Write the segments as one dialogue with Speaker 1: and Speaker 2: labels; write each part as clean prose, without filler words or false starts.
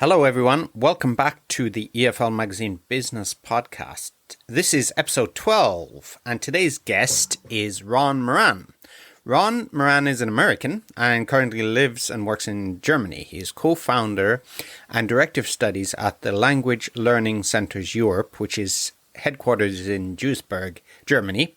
Speaker 1: Hello, everyone. Welcome back to the EFL Magazine Business Podcast. This is episode 12, and today's guest is Ron Morrain. Ron Morrain is an American and currently lives and works in Germany. He is co-founder and director of studies at the Language Learning Centers Europe, which is headquartered in Duisburg, Germany.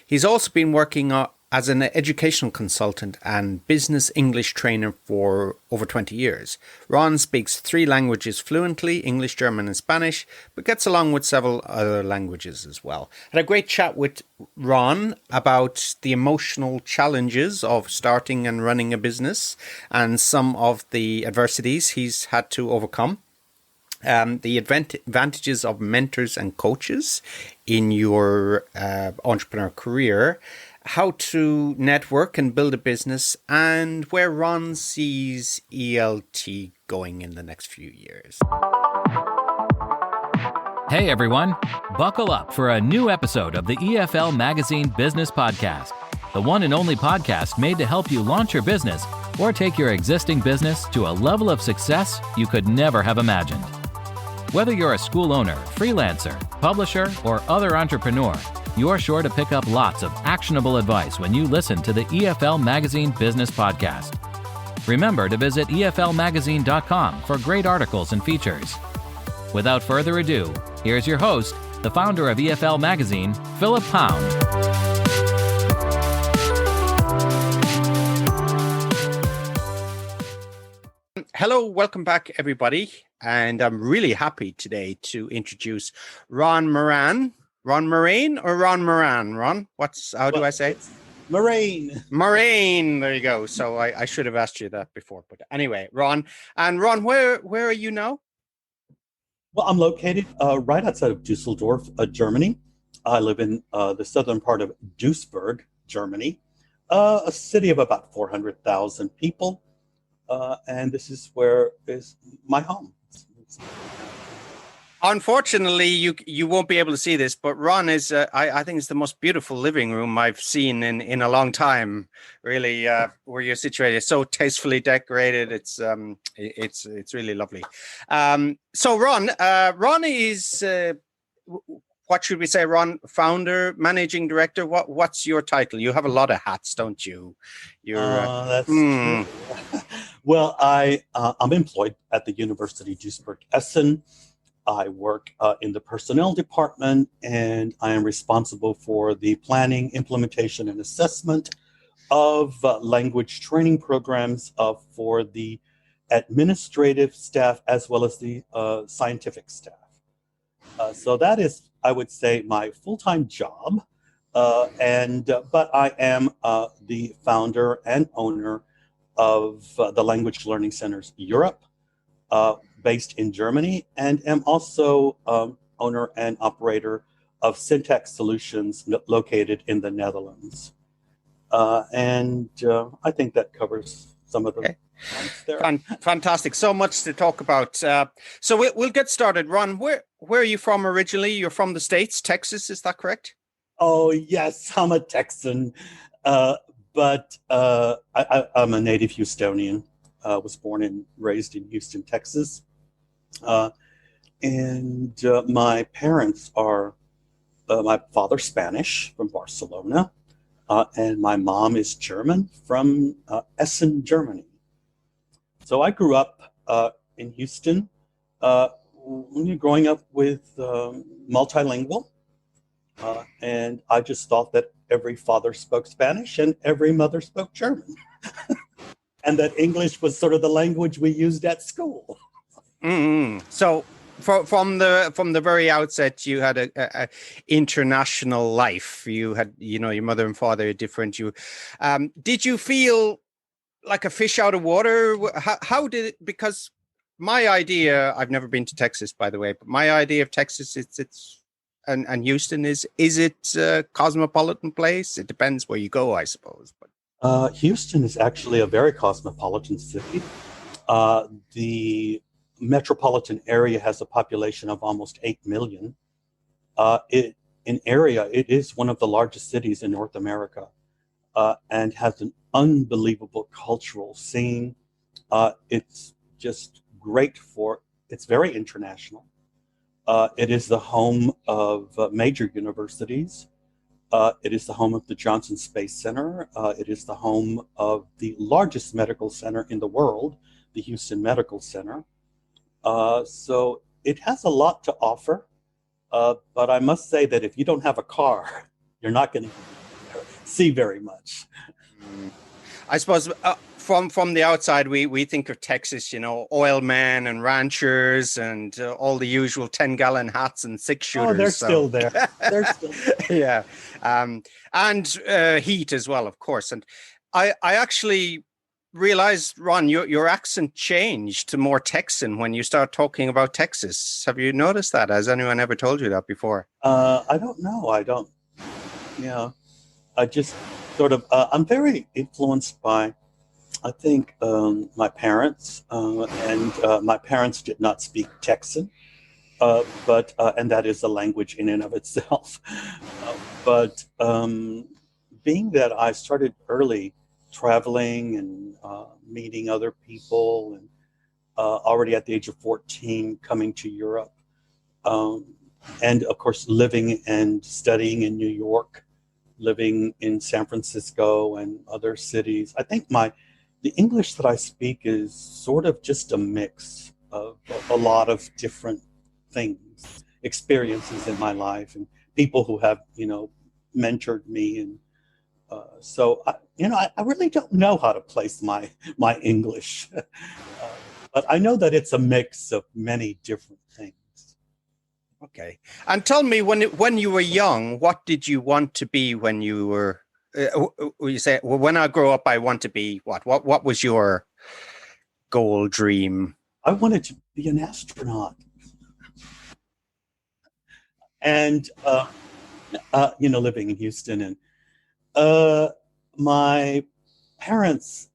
Speaker 1: He's also been working as an educational consultant and business English trainer for over 20 years. Ron speaks 3 languages fluently, English, German and Spanish, but gets along with several other languages as well. Had a great chat with Ron about the emotional challenges of starting and running a business and some of the adversities he's had to overcome. The advantages of mentors and coaches in your entrepreneur career, how to network and build a business, and where Ron sees ELT going in the next few years.
Speaker 2: Hey everyone, buckle up for a new episode of the EFL Magazine Business Podcast, the one and only podcast made to help you launch your business or take your existing business to a level of success you could never have imagined. Whether you're a school owner, freelancer, publisher, or other entrepreneur, you're sure to pick up lots of actionable advice when you listen to the EFL Magazine Business Podcast. Remember to visit eflmagazine.com for great articles and features. Without further ado, here's your host, the founder of EFL Magazine, Philip Pound.
Speaker 1: Hello, welcome back, everybody. And I'm really happy today to introduce Ron Morrain. Ron Morrain or Ron Morrain? Ron, how do I say it?
Speaker 3: Morrain.
Speaker 1: Morrain. There you go. So I should have asked you that before. But anyway, Ron. And Ron, where are you now?
Speaker 3: Well, I'm located right outside of Dusseldorf, Germany. I live in the southern part of Duisburg, Germany, a city of about 400,000 people. And this is where is my home.
Speaker 1: Unfortunately, you won't be able to see this, but Ron is, I think it's the most beautiful living room I've seen in a long time, really, where you're situated. It's so tastefully decorated. It's really lovely. So Ron is, what should we say, Ron, founder, managing director? What's your title? You have a lot of hats, don't you?
Speaker 3: That's true. Well, I'm employed at the University Duisburg-Essen. I work in the personnel department, and I am responsible for the planning, implementation, and assessment of language training programs for the administrative staff as well as the scientific staff. So that is, I would say, my full-time job. But I am the founder and owner of the Language Learning Centers Europe, based in Germany, and am also owner and operator of Syntax Solutions located in the Netherlands. I think that covers some of the points there.
Speaker 1: Fantastic. So much to talk about. So we'll get started. Ron, where are you from originally? You're from the States, Texas, is that correct?
Speaker 3: Oh, yes, I'm a Texan, but I'm a native Houstonian. Was born and raised in Houston, Texas. My parents are, my father's Spanish from Barcelona, and my mom is German from Essen, Germany. So I grew up in Houston, growing up with multilingual, and I just thought that every father spoke Spanish and every mother spoke German. And that English was sort of the language we used at school.
Speaker 1: Mm-hmm. So from the very outset, you had a international life. You had, your mother and father are different. Did you feel like a fish out of water? How did it? Because my idea, I've never been to Texas, by the way, but my idea of Texas, and Houston is it a cosmopolitan place? It depends where you go, I suppose. But
Speaker 3: Houston is actually a very cosmopolitan city. The metropolitan area has a population of almost 8 million. It is one of the largest cities in North America, and has an unbelievable cultural scene. It's just great for, it's very international. It is the home of major universities. It is the home of the Johnson Space Center. It is the home of the largest medical center in the world, the Houston Medical Center. So it has a lot to offer. But I must say that if you don't have a car, you're not going to see very much.
Speaker 1: I suppose from the outside, we think of Texas, oil men and ranchers and all the usual 10-gallon hats and six-shooters.
Speaker 3: Oh, they're still there. They're still
Speaker 1: there. Yeah. And heat as well, of course. And I actually realized, Ron, your accent changed to more Texan when you start talking about Texas. Have you noticed that? Has anyone ever told you that before?
Speaker 3: I don't know. I don't. Yeah. I just sort of, I'm very influenced by, I think, my parents, and my parents did not speak Texan, but and that is a language in and of itself. But being that I started early traveling and meeting other people, and already at the age of 14 coming to Europe, and of course living and studying in New York, living in San Francisco and other cities. I think the English that I speak is sort of just a mix of a lot of different things, experiences in my life, and people who have, mentored me. And so, I really don't know how to place my English, but I know that it's a mix of many different things.
Speaker 1: Okay. And tell me, when you were young, what did you want to be when you were, you say, well, when I grow up, I want to be what? What was your goal, dream?
Speaker 3: I wanted to be an astronaut. And, living in Houston, and my parents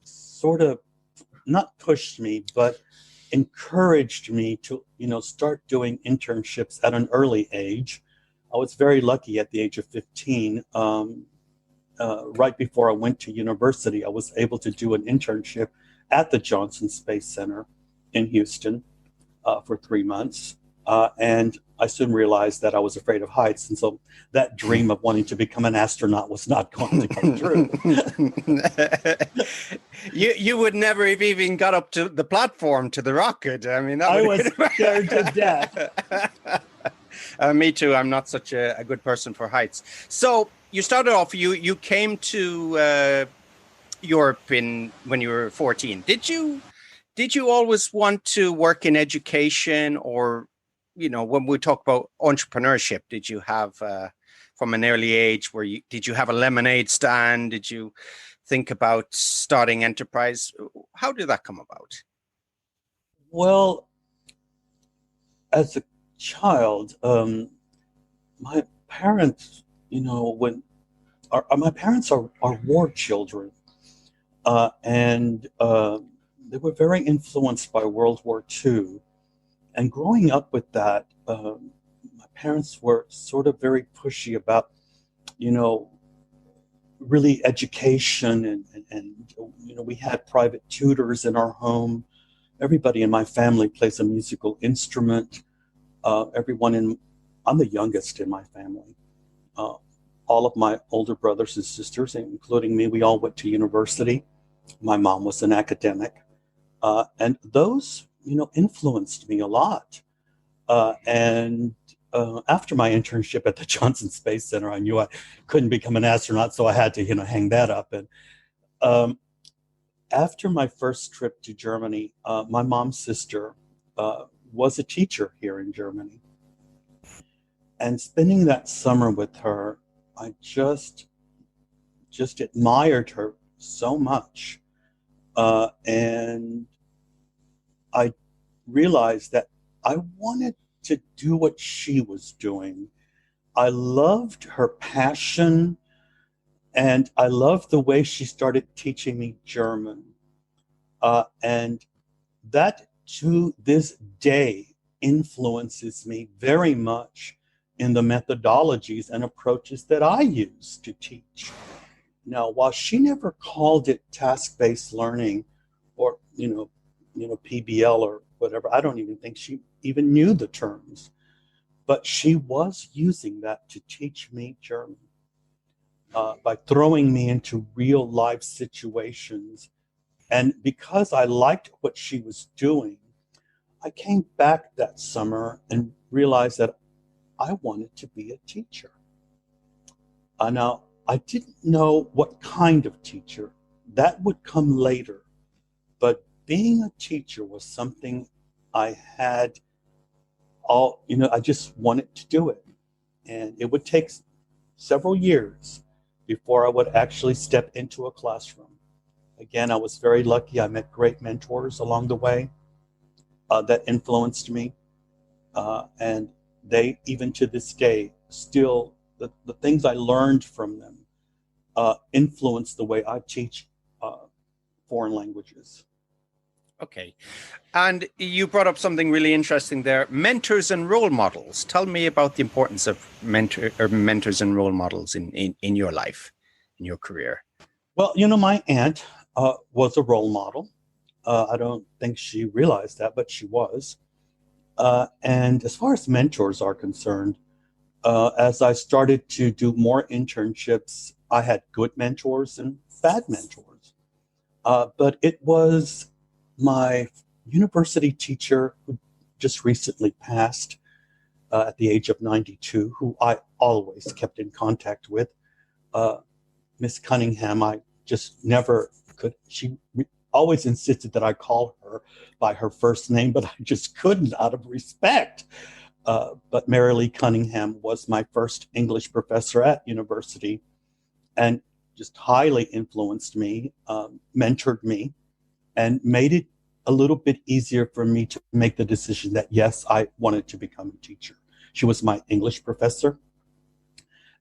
Speaker 3: sort of not pushed me, but encouraged me to, start doing internships at an early age. I was very lucky at the age of 15. Right before I went to university, I was able to do an internship at the Johnson Space Center in Houston for 3 months. And I soon realized that I was afraid of heights. And so that dream of wanting to become an astronaut was not going to come true.
Speaker 1: You would never have even got up to the platform, to the rocket. I mean,
Speaker 3: I was scared to death.
Speaker 1: Me too. I'm not such a good person for heights. So you started off, you came to Europe when you were 14. Did you always want to work in education, or when we talk about entrepreneurship, did you have, from an early age, did you have a lemonade stand? Did you think about starting enterprise? How did that come about?
Speaker 3: Well, as a child, my parents, my parents are war children, and they were very influenced by World War II. And growing up with that, my parents were sort of very pushy about, really education, and we had private tutors in our home. Everybody in my family plays a musical instrument. I'm the youngest in my family. All of my older brothers and sisters, including me, we all went to university. My mom was an academic. And those influenced me a lot. And after my internship at the Johnson Space Center, I knew I couldn't become an astronaut, so I had to, hang that up. And after my first trip to Germany, my mom's sister was a teacher here in Germany. And spending that summer with her, I just admired her so much. And I realized that I wanted to do what she was doing. I loved her passion, and I loved the way she started teaching me German. And that to this day influences me very much in the methodologies and approaches that I use to teach. Now, while she never called it task-based learning or, PBL or whatever. I don't even think she even knew the terms, but she was using that to teach me German by throwing me into real life situations. And because I liked what she was doing, I came back that summer and realized that I wanted to be a teacher. Now, I didn't know what kind of teacher. That would come later. But being a teacher was something I had I just wanted to do it. And it would take several years before I would actually step into a classroom. Again, I was very lucky. I met great mentors along the way that influenced me. And they, even to this day, still, the things I learned from them influence the way I teach foreign languages.
Speaker 1: Okay. And you brought up something really interesting there, mentors and role models. Tell me about the importance of mentors and role models in your life, in your career.
Speaker 3: Well, my aunt was a role model. I don't think she realized that, but she was. And as far as mentors are concerned, as I started to do more internships, I had good mentors and bad mentors. But it was my university teacher who just recently passed at the age of 92, who I always kept in contact with. Miss Cunningham, I just never could. She always insisted that I call her by her first name, but I just couldn't out of respect. But Mary Lee Cunningham was my first English professor at university and just highly influenced me, mentored me, and made it a little bit easier for me to make the decision that, yes, I wanted to become a teacher. She was my English professor.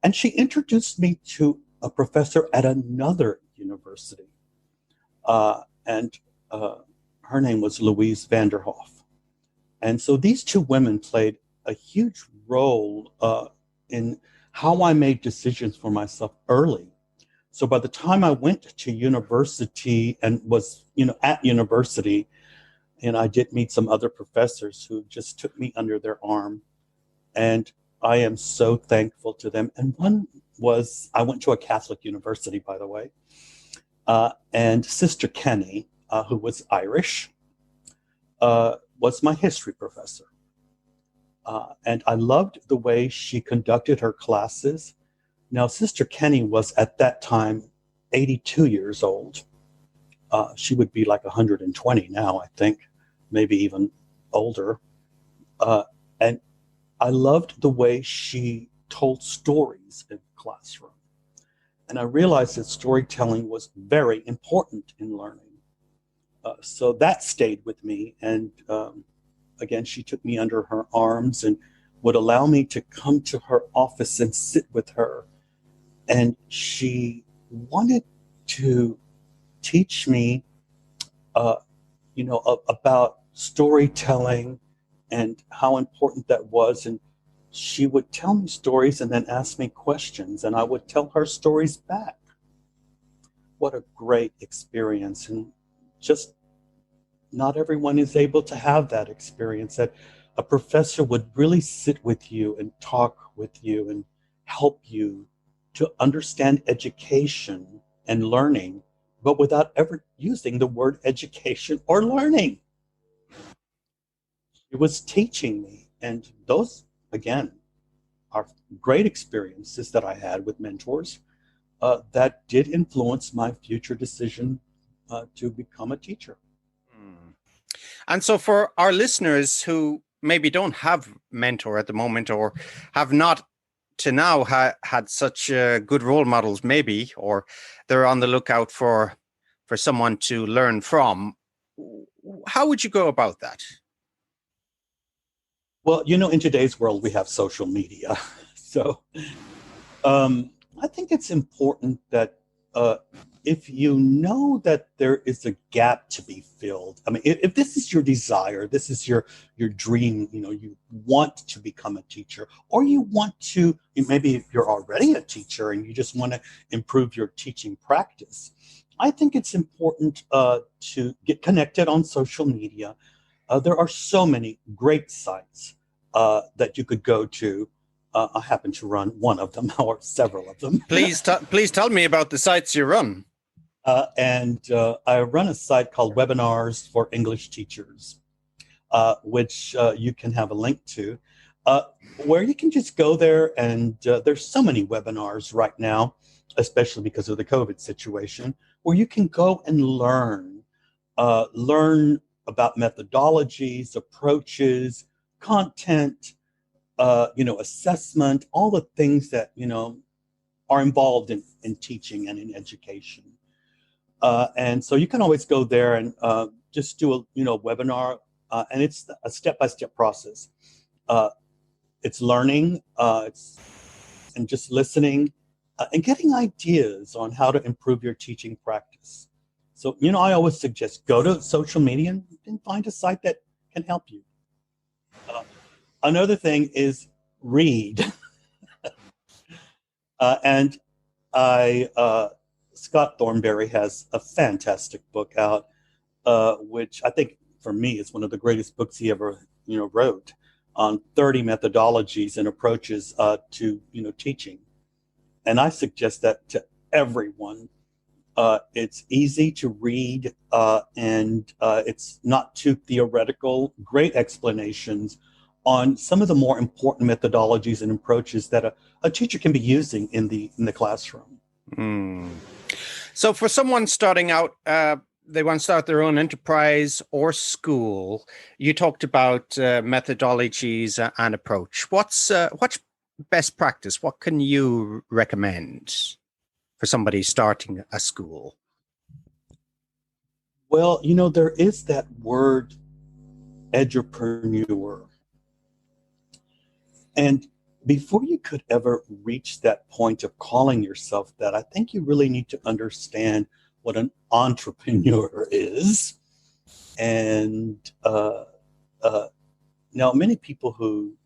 Speaker 3: And she introduced me to a professor at another university. And her name was Louise Vanderhoff. And so these two women played a huge role in how I made decisions for myself early. So by the time I went to university and was, at university, and I did meet some other professors who just took me under their arm. And I am so thankful to them. And one was, I went to a Catholic university, by the way, and Sister Kenny, who was Irish, was my history professor. And I loved the way she conducted her classes. Now, Sister Kenny was at that time 82 years old. She would be like 120 now, I think, maybe even older. And I loved the way she told stories in the classroom. And I realized that storytelling was very important in learning. So that stayed with me. And again, she took me under her arms and would allow me to come to her office and sit with her. And she wanted to teach me, about storytelling and how important that was. And she would tell me stories and then ask me questions, and I would tell her stories back. What a great experience. And just not everyone is able to have that experience, that a professor would really sit with you and talk with you and help you to understand education and learning, but without ever using the word education or learning. It was teaching me. And those, again, are great experiences that I had with mentors that did influence my future decision to become a teacher.
Speaker 1: And so for our listeners who maybe don't have mentor at the moment or have not to now had such good role models, maybe, or they're on the lookout for someone to learn from, how would you go about that?
Speaker 3: Well, in today's world, we have social media. So I think it's important that if you know that there is a gap to be filled, I mean, if this is your desire, this is your dream, you want to become a teacher, or you want to, maybe if you're already a teacher and you just want to improve your teaching practice, I think it's important to get connected on social media. There are so many great sites that you could go to. I happen to run one of them, or several of them.
Speaker 1: Please tell me about the sites you run.
Speaker 3: I run a site called Webinars for English Teachers, which you can have a link to, where you can just go there, and there's so many webinars right now, especially because of the COVID situation, where you can go and learn about methodologies, approaches, content, assessment, all the things that, are involved in teaching and in education. And so you can always go there and just do a webinar, and it's a step-by-step process. It's learning, and just listening, and getting ideas on how to improve your teaching practice. So, I always suggest go to social media and find a site that can help you. Another thing is read. And Scott Thornberry has a fantastic book out, which I think for me is one of the greatest books he ever, wrote, on 30 methodologies and approaches to, teaching. And I suggest that to everyone. It's easy to read, and it's not too theoretical. Great explanations on some of the more important methodologies and approaches that a teacher can be using in the classroom.
Speaker 1: So for someone starting out, they want to start their own enterprise or school. You talked about methodologies and approach. What's best practice? What can you recommend for somebody starting a school?
Speaker 3: Well, there is that word, edupreneur. And before you could ever reach that point of calling yourself that, I think you really need to understand what an entrepreneur is. And now many people who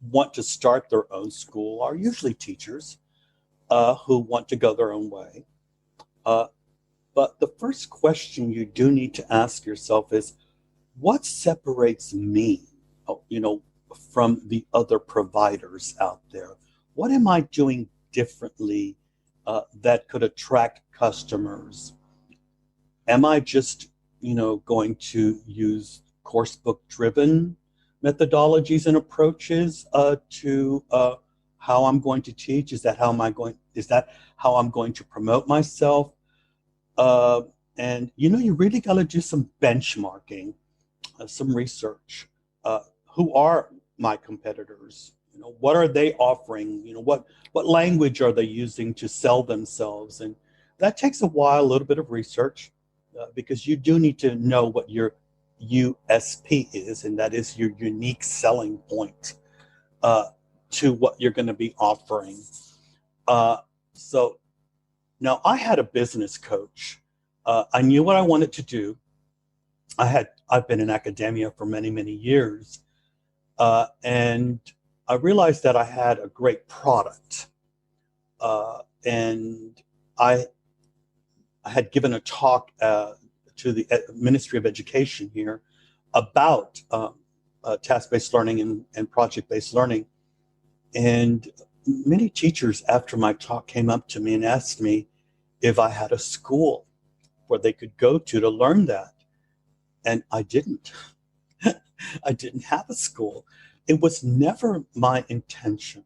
Speaker 3: want to start their own school are usually teachers who want to go their own way. But the first question you do need to ask yourself is, what separates me, from the other providers out there? What am I doing differently that could attract customers? Am I just, going to use course book driven methodologies and approaches to how I'm going to teach? Is that how I'm going to promote myself? And you really got to do some benchmarking, some research. Who are my competitors? What are they offering? What language are they using to sell themselves? And that takes a while, a little bit of research, because you do need to know what your USP is, and that is your unique selling point to what you're going to be offering. So now I had a business coach. I knew what I wanted to do. I've been in academia for many, many years. And I realized that I had a great product. And I had given a talk to the Ministry of Education here about task-based learning and project-based learning. And many teachers after my talk came up to me and asked me if I had a school where they could go to learn that. And I didn't. I didn't have a school. It was never my intention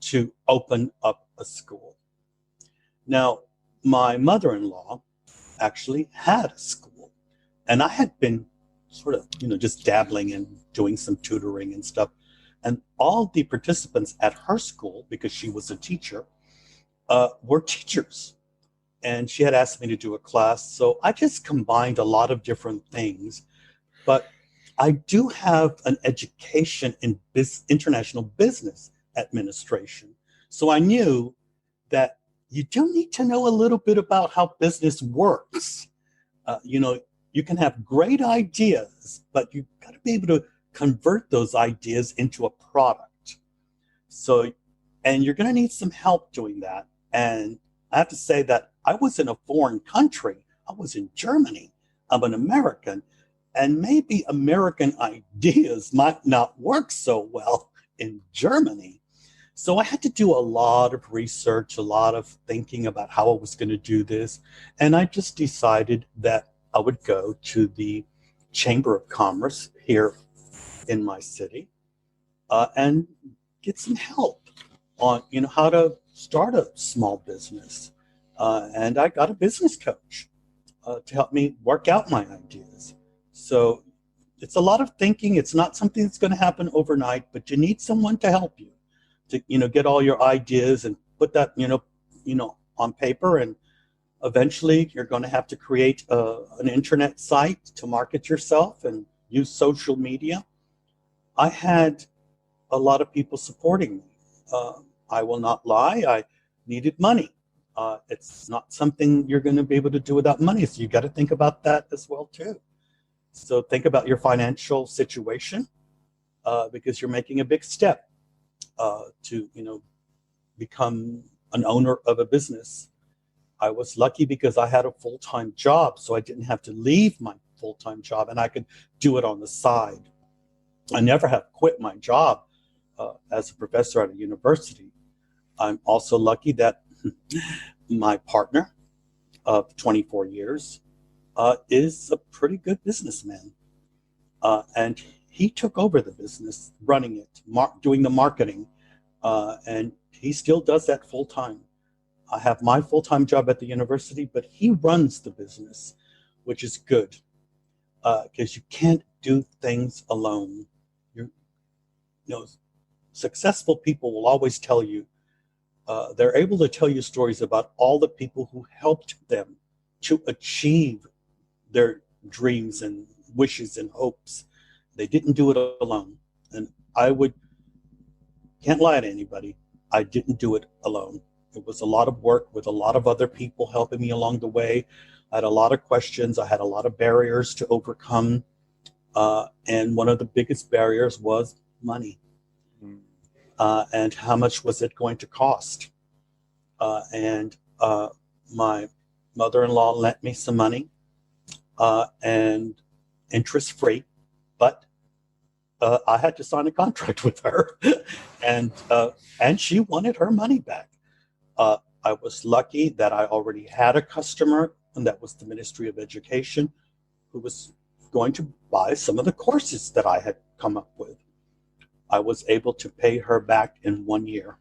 Speaker 3: to open up a school. Now, my mother-in-law actually had a school, and I had been sort of, just dabbling and doing some tutoring and stuff. And all the participants at her school, because she was a teacher, were teachers. And she had asked me to do a class. So I just combined a lot of different things. But I do have an education in international business administration. So I knew that you do need to know a little bit about how business works. You can have great ideas, but you've got to be able to convert those ideas into a product. So, and you're going to need some help doing that. And I have to say that I was in a foreign country. I was in Germany. I'm an American, and maybe American ideas might not work so well in Germany. So I had to do a lot of research, a lot of thinking about how I was going to do this. And I just decided that I would go to the Chamber of Commerce here in my city and get some help on, how to start a small business. And I got a business coach to help me work out my ideas. So it's a lot of thinking. It's not something that's going to happen overnight, but you need someone to help you to, get all your ideas and put that, on paper. And eventually you're going to have to create an internet site to market yourself and use social media. I had a lot of people supporting me. I will not lie. I needed money. It's not something you're going to be able to do without money. So you got to think about that as well too. So think about your financial situation because you're making a big step to, become an owner of a business. I was lucky because I had a full-time job, so I didn't have to leave my full-time job and I could do it on the side. I never have quit my job as a professor at a university. I'm also lucky that my partner of 24 years is a pretty good businessman. And he took over the business, running it, doing the marketing, and he still does that full time. I have my full-time job at the university, but he runs the business, which is good because you can't do things alone. Successful people will always tell you, they're able to tell you stories about all the people who helped them to achieve their dreams and wishes and hopes. They didn't do it alone. And can't lie to anybody, I didn't do it alone. It was a lot of work with a lot of other people helping me along the way. I had a lot of questions. I had a lot of barriers to overcome. And one of the biggest barriers was money. And how much was it going to cost? And my mother-in-law lent me some money and interest-free, but I had to sign a contract with her, and she wanted her money back. I was lucky that I already had a customer, and that was the Ministry of Education, who was going to buy some of the courses that I had come up with. I was able to pay her back in 1 year.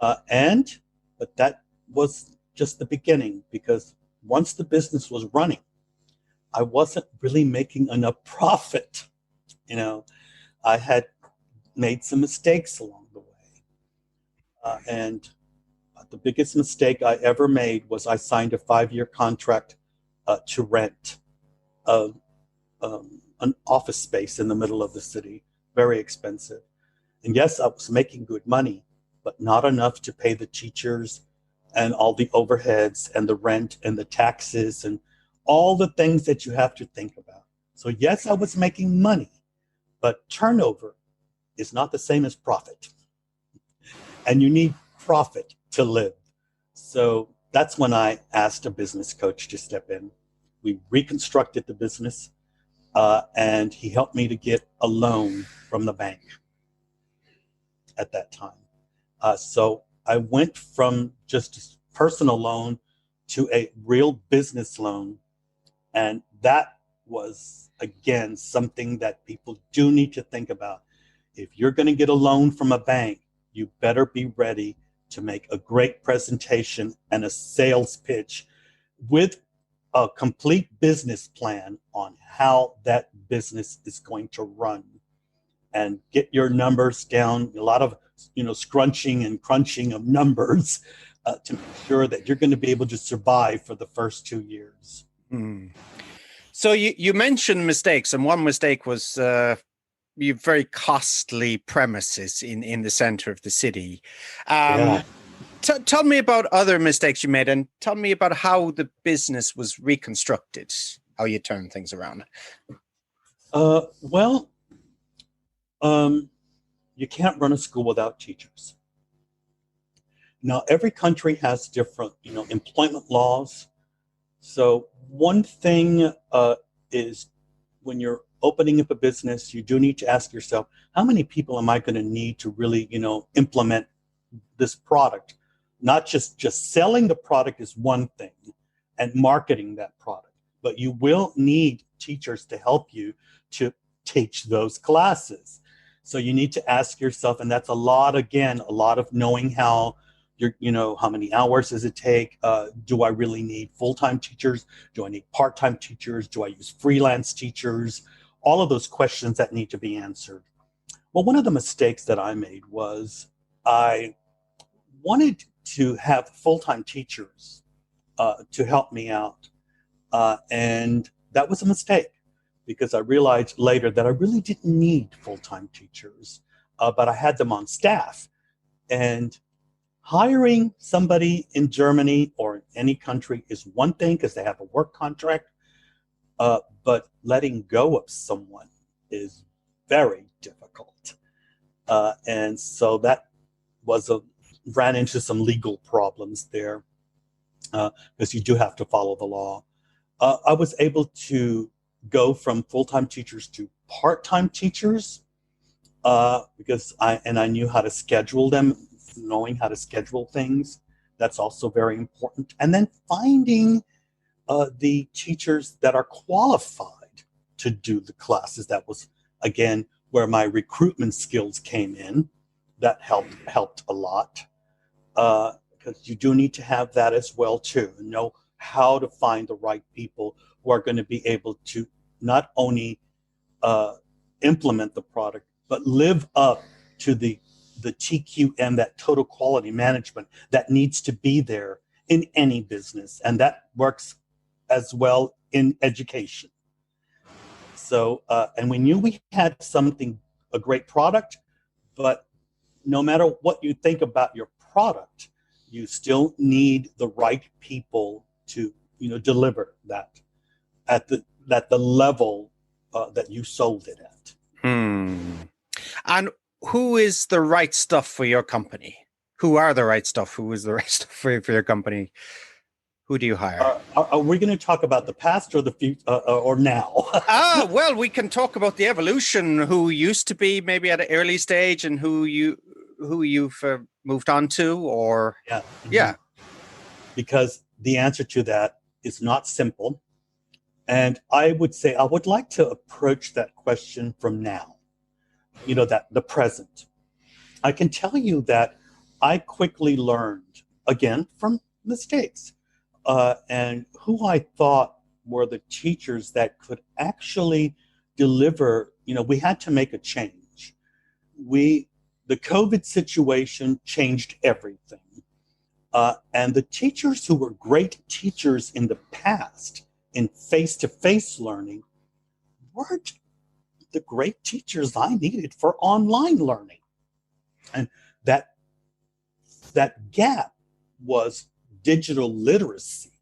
Speaker 3: But that was just the beginning, because once the business was running, I wasn't really making enough profit. I had made some mistakes along the way. And the biggest mistake I ever made was I signed a 5-year contract to rent an office space in the middle of the city, very expensive. And yes, I was making good money, but not enough to pay the teachers and all the overheads and the rent and the taxes and all the things that you have to think about. So yes, I was making money, but turnover is not the same as profit. And you need profit to live. So that's when I asked a business coach to step in. We reconstructed the business, and he helped me to get a loan from the bank at that time. So I went from just a personal loan to a real business loan. And that was, again, something that people do need to think about. If you're going to get a loan from a bank, you better be ready to make a great presentation and a sales pitch with a complete business plan on how that business is going to run, and get your numbers down. A lot of scrunching and crunching of numbers to make sure that you're going to be able to survive for the first 2 years.
Speaker 1: So you mentioned mistakes, and one mistake was your very costly premises in the center of the city. Tell me about other mistakes you made, and tell me about how the business was reconstructed, how you turned things around.
Speaker 3: You can't run a school without teachers. Now, every country has different, employment laws. So one thing is when you're opening up a business, you do need to ask yourself, how many people am I going to need to really, implement this product? Not just selling the product is one thing and marketing that product, but you will need teachers to help you to teach those classes. So you need to ask yourself, and that's a lot of knowing how how many hours does it take? Do I really need full-time teachers? Do I need part-time teachers? Do I use freelance teachers? All of those questions that need to be answered. Well, one of the mistakes that I made was I wanted to have full-time teachers to help me out. And that was a mistake because I realized later that I really didn't need full-time teachers, but I had them on staff. And hiring somebody in Germany or in any country is one thing because they have a work contract, but letting go of someone is very difficult. And so that ran into some legal problems there because you do have to follow the law. I was able to go from full-time teachers to part-time teachers because I knew how to schedule them. Knowing how to schedule things, that's also very important. And then finding the teachers that are qualified to do the classes. That was, again, where my recruitment skills came in. That helped a lot because you do need to have that as well, too. Know how to find the right people who are going to be able to not only implement the product, but live up to the TQM, that total quality management that needs to be there in any business. And that works as well in education. So, and we knew we had a great product, but no matter what you think about your product, you still need the right people to, deliver that at the level that you sold it at.
Speaker 1: And who is the right stuff for your company? Who are the right stuff? Who is the right stuff for your company? Who do you hire?
Speaker 3: Are we going to talk about the past or the future or now?
Speaker 1: Well, we can talk about the evolution. Who used to be maybe at an early stage, and who you've moved on to, or yeah.
Speaker 3: Because the answer to that is not simple, and I would say I would like to approach that question from now. That the present. I can tell you that I quickly learned, again, from mistakes, and who I thought were the teachers that could actually deliver. We had to make a change. The COVID situation changed everything. And the teachers who were great teachers in the past in face-to-face learning weren't the great teachers I needed for online learning. And that gap was digital literacy.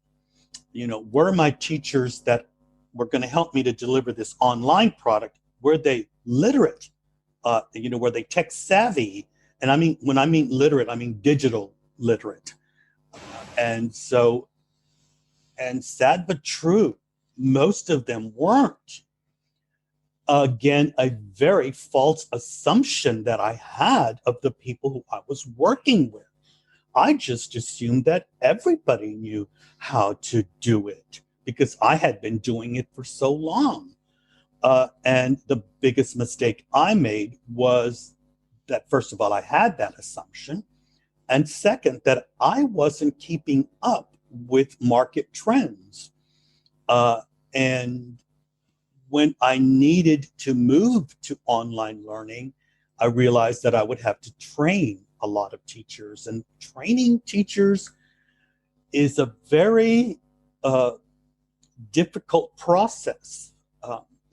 Speaker 3: Were my teachers that were going to help me to deliver this online product, were they literate? Were they tech savvy? And when I mean literate, I mean digital literate. And sad but true, most of them weren't. Again, a very false assumption that I had of the people who I was working with. I just assumed that everybody knew how to do it because I had been doing it for so long. And the biggest mistake I made was that, first of all, I had that assumption. And second, that I wasn't keeping up with market trends. And when I needed to move to online learning, I realized that I would have to train a lot of teachers. And training teachers is a very difficult process,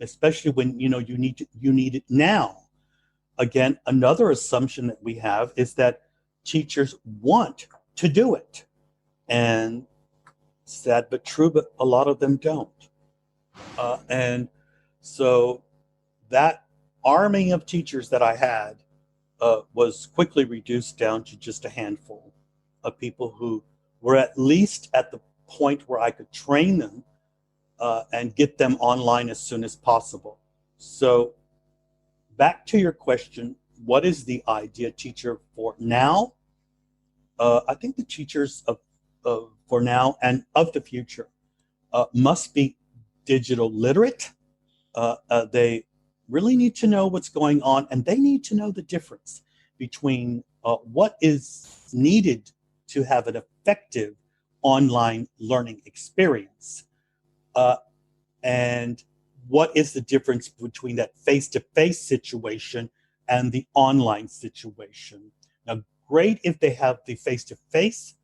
Speaker 3: especially when you need it now. Again, another assumption that we have is that teachers want to do it, and sad but true, but a lot of them don't. And so that arming of teachers that I had was quickly reduced down to just a handful. of people who were at least at the point where I could train them and get them online as soon as possible. So back to your question, what is the ideal teacher for now? I think the teachers for now and of the future must be digital literate. They really need to know what's going on, and they need to know the difference between what is needed to have an effective online learning experience and what is the difference between that face-to-face situation and the online situation. Now, great if they have the face-to-face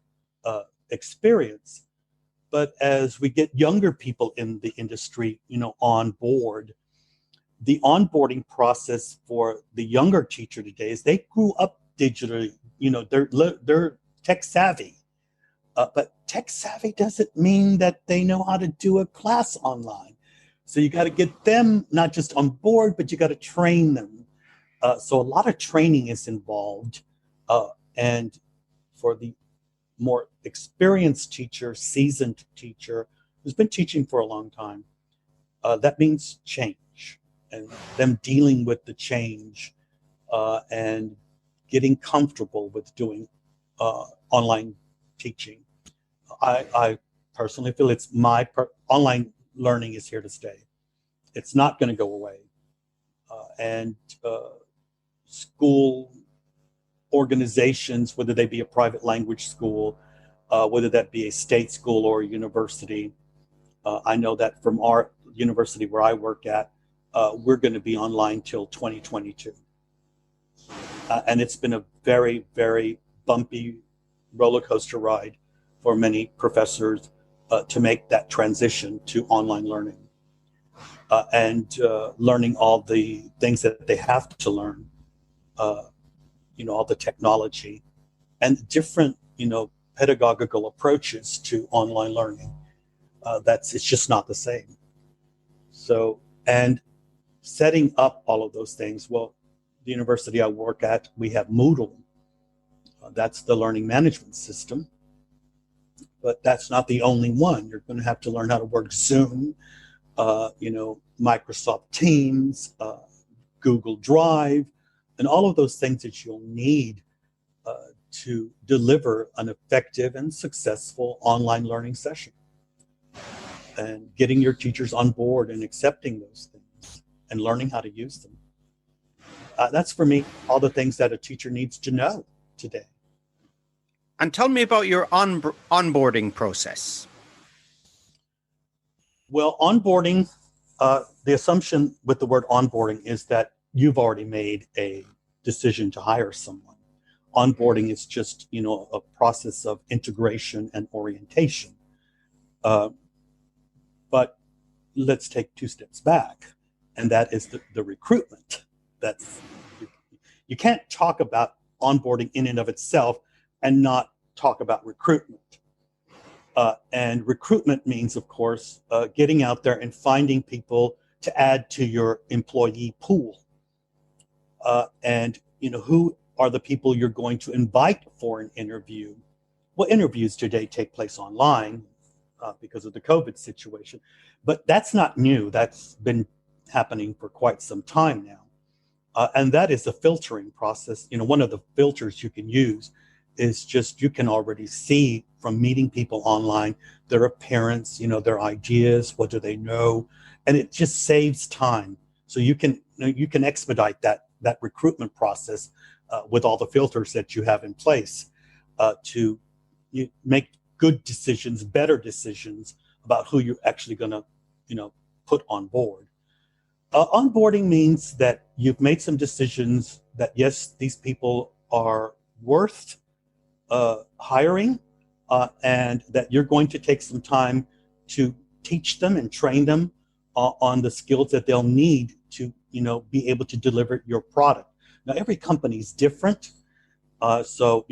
Speaker 3: experience, but as we get younger people in the industry, on board, the onboarding process for the younger teacher today is they grew up digitally. They're tech savvy, but tech savvy doesn't mean that they know how to do a class online. So you got to get them not just on board, but you got to train them. So a lot of training is involved, and for the more experienced teacher, seasoned teacher who's been teaching for a long time, that means change and them dealing with the change and getting comfortable with doing online teaching. I personally feel it's online learning is here to stay. It's not going to go away. And school organizations, whether they be a private language school, whether that be a state school or a university, I know that from our university where I work at, we're going to be online till 2022. And it's been a very, very bumpy roller coaster ride for many professors to make that transition to online learning and learning all the things that they have to learn, all the technology and different, pedagogical approaches to online learning. It's just not the same. So, and setting up all of those things, well, the university I work at, we have Moodle. That's the learning management system. But that's not the only one. You're going to have to learn how to work Zoom, Microsoft Teams, Google Drive, and all of those things that you'll need to deliver an effective and successful online learning session. And getting your teachers on board and accepting those things and learning how to use them. That's for me, all the things that a teacher needs to know today.
Speaker 1: And tell me about your onboarding process.
Speaker 3: Well, onboarding, the assumption with the word onboarding is that you've already made a decision to hire someone. Onboarding is just, a process of integration and orientation. But let's take two steps back, and that is the recruitment. You can't talk about onboarding in and of itself and not talk about recruitment. And recruitment means, of course, getting out there and finding people to add to your employee pool. And, who are the people you're going to invite for an interview? Well, interviews today take place online because of the COVID situation, but that's not new. That's been happening for quite some time now. And that is a filtering process. One of the filters you can use is just, you can already see from meeting people online, their appearance, their ideas, what do they know? And it just saves time. So you can expedite that recruitment process with all the filters that you have in place to make good decisions, better decisions about who you're actually going to, put on board. Onboarding means that you've made some decisions that, yes, these people are worth hiring, and that you're going to take some time to teach them and train them on the skills that they'll need to, be able to deliver your product. Now, every company is different. So,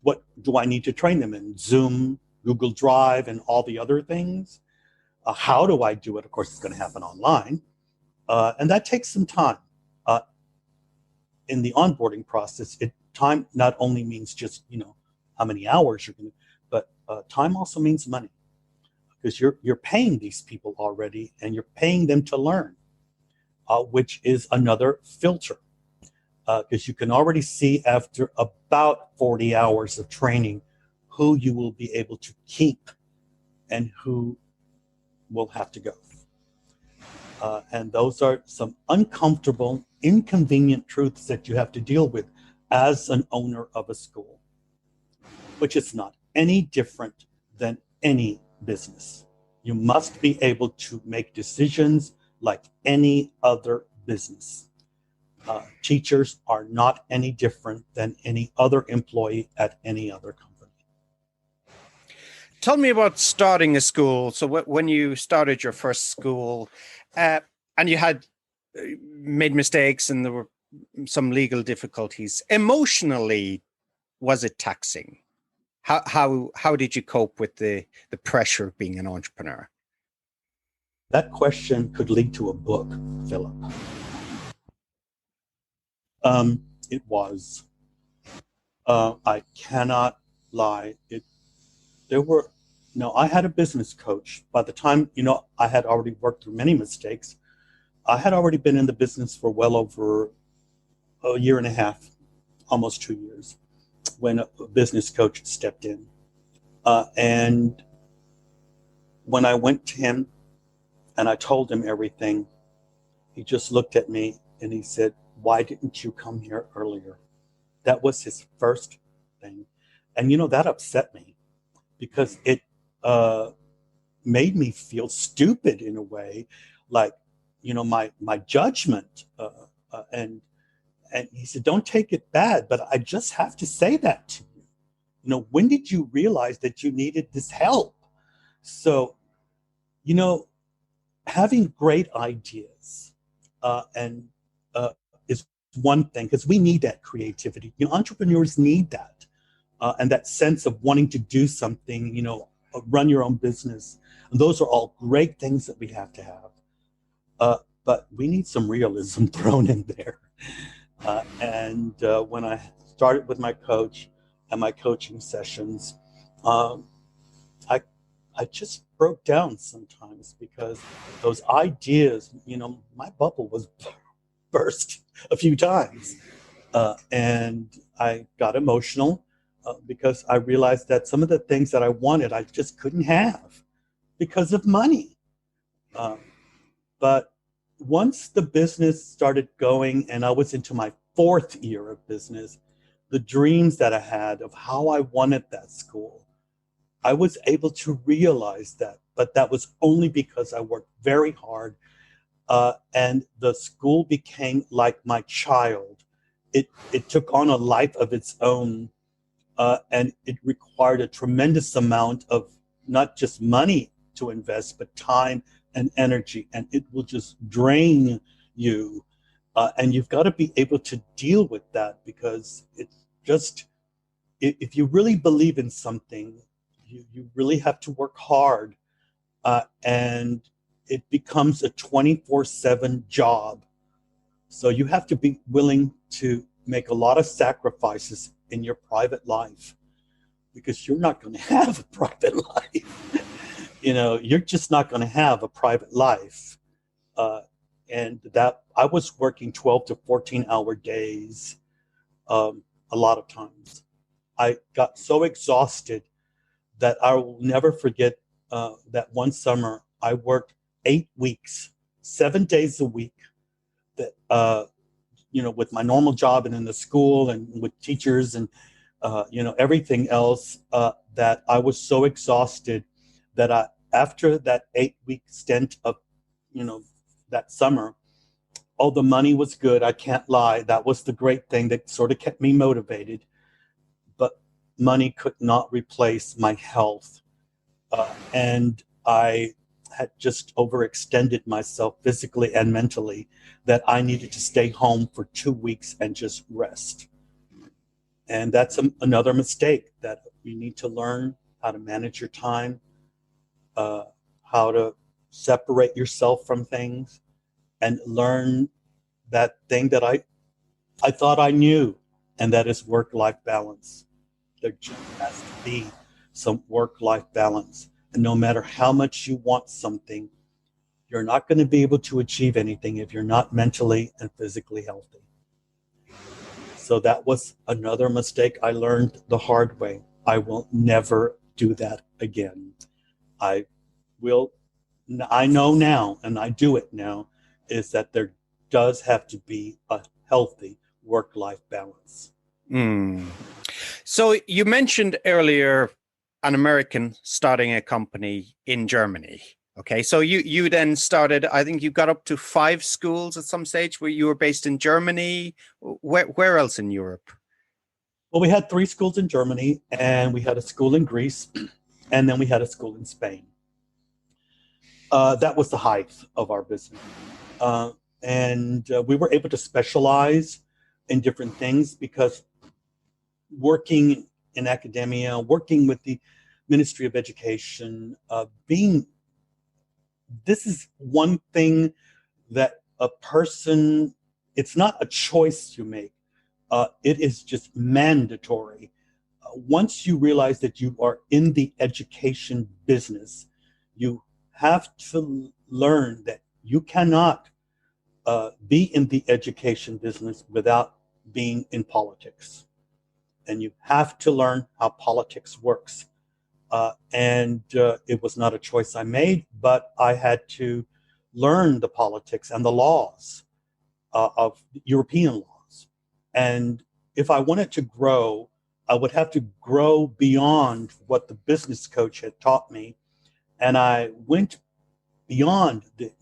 Speaker 3: what do I need to train them in? Zoom, Google Drive, and all the other things? How do I do it? Of course, it's going to happen online. And that takes some time. In the onboarding process, time not only means just, how many hours you're going to, but time also means money, because you're paying these people already, and you're paying them to learn, which is another filter, because you can already see after about 40 hours of training who you will be able to keep and who will have to go. And those are some uncomfortable, inconvenient truths that you have to deal with as an owner of a school, which is not any different than any business. You must be able to make decisions like any other business. Teachers are not any different than any other employee at any other company.
Speaker 1: Tell me about starting a school. So when you started your first school, and you had made mistakes and there were some legal difficulties, emotionally, was it taxing? How did you cope with the pressure of being an entrepreneur?
Speaker 3: That question could lead to a book, Philip. It was. I cannot lie. I had a business coach. By the time, I had already worked through many mistakes. I had already been in the business for well over a year and a half, almost 2 years, when a business coach stepped in. And when I went to him and I told him everything, he just looked at me and he said, "Why didn't you come here earlier?" That was his first thing. And, that upset me, because it made me feel stupid in a way, like, my judgment. And he said, "Don't take it bad, but I just have to say that to you. When did you realize that you needed this help?" So, having great ideas and is one thing, because we need that creativity. Entrepreneurs need that, and that sense of wanting to do something, run your own business. And those are all great things that we have to have. But we need some realism thrown in there. And when I started with my coach and my coaching sessions, I just broke down sometimes, because those ideas, my bubble was burst a few times. And I got emotional because I realized that some of the things that I wanted, I just couldn't have because of money. But once the business started going and I was into my 4th year of business, the dreams that I had of how I wanted that school, I was able to realize that. But that was only because I worked very hard, and the school became like my child. It took on a life of its own, and it required a tremendous amount of not just money to invest, but time and energy, and it will just drain you. And you've got to be able to deal with that, because it's just, if you really believe in something, you really have to work hard, and it becomes a 24/7 job. So you have to be willing to make a lot of sacrifices in your private life, because you're not going to have a private life. You're just not going to have a private life. And that I was working 12 to 14-hour days a lot of times. I got so exhausted that I will never forget that one summer I worked 8 weeks, 7 days a week, that with my normal job and in the school and with teachers and everything else, that I was so exhausted that after that 8-week stint of that summer, the money was good. I can't lie. That was the great thing that sort of kept me motivated. But money could not replace my health. And I had just overextended myself physically and mentally, that I needed to stay home for 2 weeks and just rest. And that's another mistake, that you need to learn how to manage your time, how to separate yourself from things, and learn that thing that I thought I knew, and that is work-life balance. There just has to be some work-life balance. And no matter how much you want something, you're not going to be able to achieve anything if you're not mentally and physically healthy. So that was another mistake I learned the hard way. I will never do that again. I know now, and I do it now, is that there does have to be a healthy work-life balance.
Speaker 1: So you mentioned earlier an American starting a company in Germany. Okay, so you then started, I think you got up to 5 schools at some stage where you were based in Germany. Where else in Europe?
Speaker 3: Well, we had 3 schools in Germany, and we had a school in Greece, and then we had a school in Spain. That was the height of our business. And we were able to specialize in different things because working in academia, working with the Ministry of Education, this is one thing that a person, it's not a choice you make. It is just mandatory. Once you realize that you are in the education business, you have to learn that you cannot be in the education business without being in politics. And you have to learn how politics works. And it was not a choice I made, but I had to learn the politics and the laws of European laws. And if I wanted to grow, I would have to grow beyond what the business coach had taught me. And I went beyond the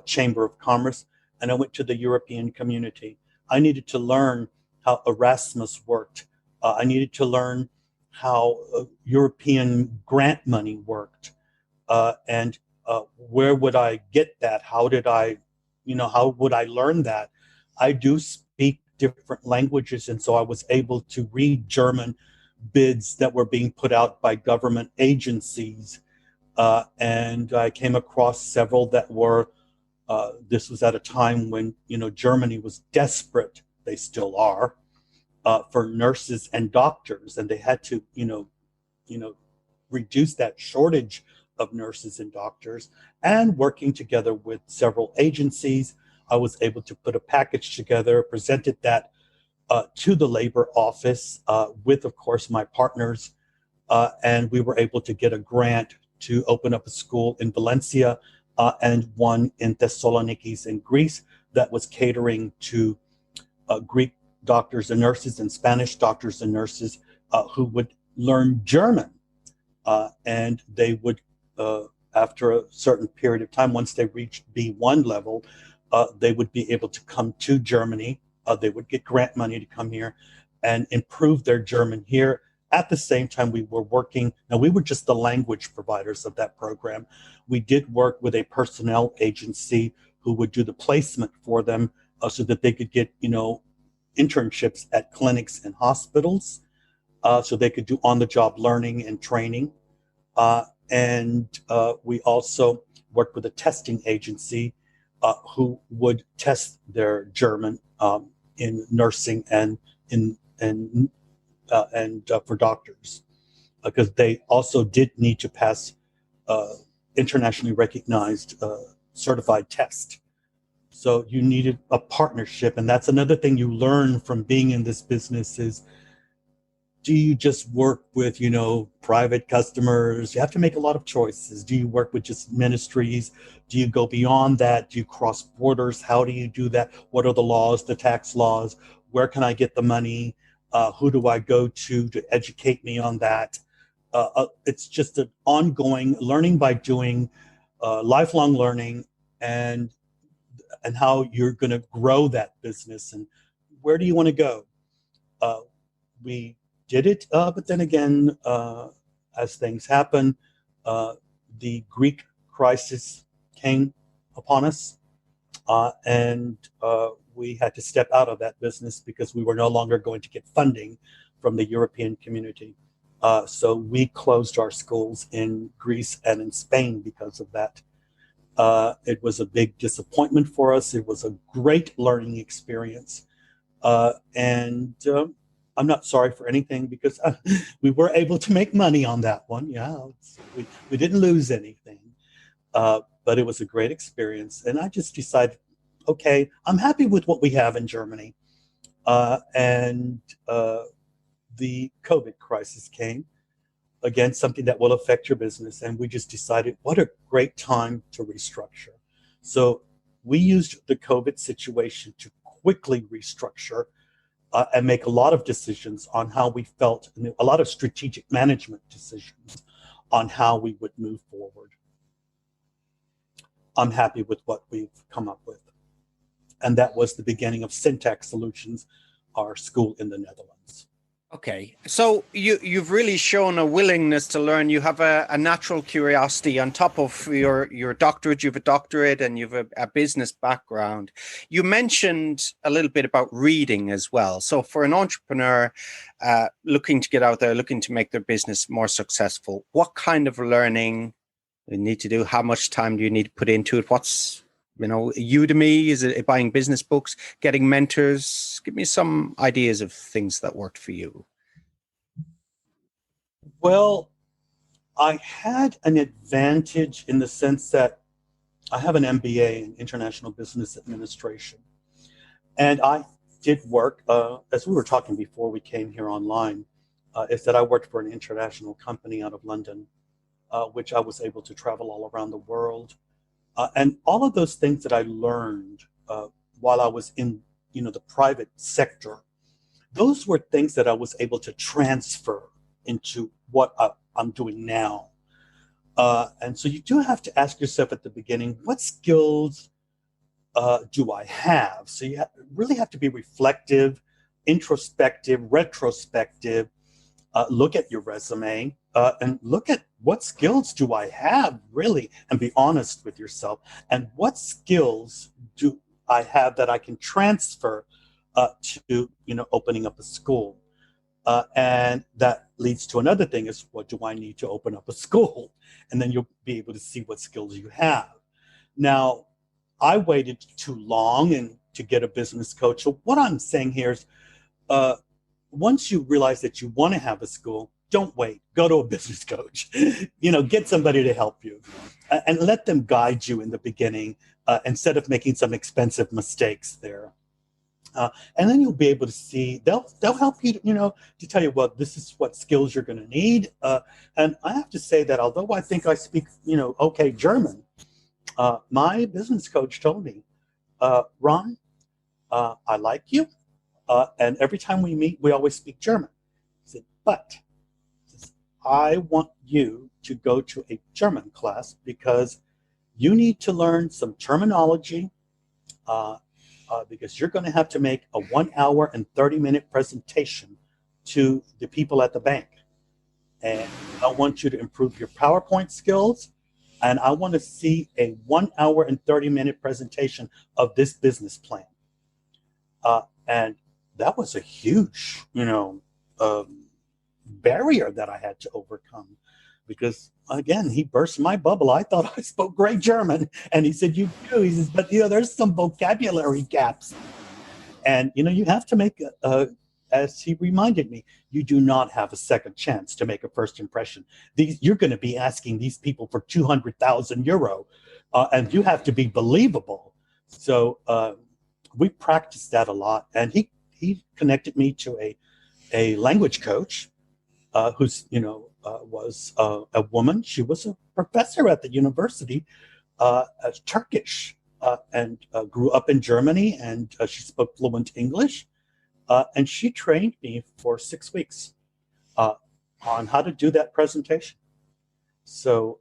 Speaker 3: Chamber of Commerce, and I went to the European community. I needed to learn how Erasmus worked. I needed to learn how European grant money worked, and where would I get that? How would I learn that? I do speak different languages, and so I was able to read German bids that were being put out by government agencies, and I came across several that were. This was at a time when Germany was desperate. They still are. For nurses and doctors, and they had to, reduce that shortage of nurses and doctors. And working together with several agencies, I was able to put a package together, presented that to the labor office with, of course, my partners, and we were able to get a grant to open up a school in Valencia and one in Thessaloniki in Greece that was catering to Greek doctors and nurses and Spanish doctors and nurses who would learn German. And they would, after a certain period of time, once they reached B1 level, they would be able to come to Germany. They would get grant money to come here and improve their German here. At the same time, we were working, now we were just the language providers of that program. We did work with a personnel agency who would do the placement for them so that they could get, internships at clinics and hospitals, so they could do on-the-job learning and training. And we also worked with a testing agency who would test their German in nursing and for doctors, because they also did need to pass internationally recognized certified test. So you needed a partnership, and that's another thing you learn from being in this business is, do you just work with, private customers? You have to make a lot of choices. Do you work with just ministries? Do you go beyond that? Do you cross borders? How do you do that? What are the laws, the tax laws? Where can I get the money? Who do I go to educate me on that? It's just an ongoing learning by doing, lifelong learning, and how you're going to grow that business and where do you want to go. We did it, but then again, as things happen, the Greek crisis came upon us, and we had to step out of that business because we were no longer going to get funding from the European community. So we closed our schools in Greece and in Spain because of that. It was a big disappointment for us. It was a great learning experience. And I'm not sorry for anything because we were able to make money on that one. Yeah, we didn't lose anything, but it was a great experience. And I just decided, okay, I'm happy with what we have in Germany. And the COVID crisis came, again, something that will affect your business. And we just decided, what a great time to restructure. So we used the COVID situation to quickly restructure and make a lot of decisions on how we felt, and a lot of strategic management decisions on how we would move forward. I'm happy with what we've come up with. And that was the beginning of Syntax Solutions, our school in the Netherlands.
Speaker 1: Okay, so you've really shown a willingness to learn. You have a natural curiosity on top of your doctorate. You have a doctorate and you have a business background. You mentioned a little bit about reading as well. So for an entrepreneur looking to get out there, looking to make their business more successful, what kind of learning do you need to do? How much time do you need to put into it? What's Udemy? Is it buying business books, getting mentors? Give me some ideas of things that worked for you.
Speaker 3: Well, I had an advantage in the sense that I have an MBA in International Business Administration. And I did work, as we were talking before we came here online, is that I worked for an international company out of London, which I was able to travel all around the world. And all of those things that I learned while I was in, the private sector, those were things that I was able to transfer into what I'm doing now. And so you do have to ask yourself at the beginning, what skills do I have? So you really have to be reflective, introspective, retrospective, look at your resume, and look at what skills do I have, really, and be honest with yourself. And what skills do I have that I can transfer to, opening up a school? And that leads to another thing is, what do I need to open up a school? And then you'll be able to see what skills you have. Now, I waited too long to get a business coach. So what I'm saying here is, once you realize that you want to have a school, don't wait. Go to a business coach. Get somebody to help you, and let them guide you in the beginning instead of making some expensive mistakes there. And then you'll be able to see, they'll help you, to tell you, well, this is what skills you're going to need. And I have to say that although I think I speak, okay German, my business coach told me, Ron, I like you. And every time we meet, we always speak German. He said, but I want you to go to a German class because you need to learn some terminology, because you're going to have to make a 1 hour and 30-minute presentation to the people at the bank. And I want you to improve your PowerPoint skills. And I want to see a 1 hour and 30-minute presentation of this business plan. And that was a huge, barrier that I had to overcome, because again, he burst my bubble. I thought I spoke great German, and he said, "You do." He says, "But there's some vocabulary gaps, and you have to make as he reminded me, you do not have a second chance to make a first impression. You're going to be asking these people for 200,000 euro, and you have to be believable." So we practiced that a lot, and he connected me to a language coach who's was a woman. She was a professor at the university, Turkish, and grew up in Germany, and she spoke fluent English, and she trained me for 6 weeks on how to do that presentation. So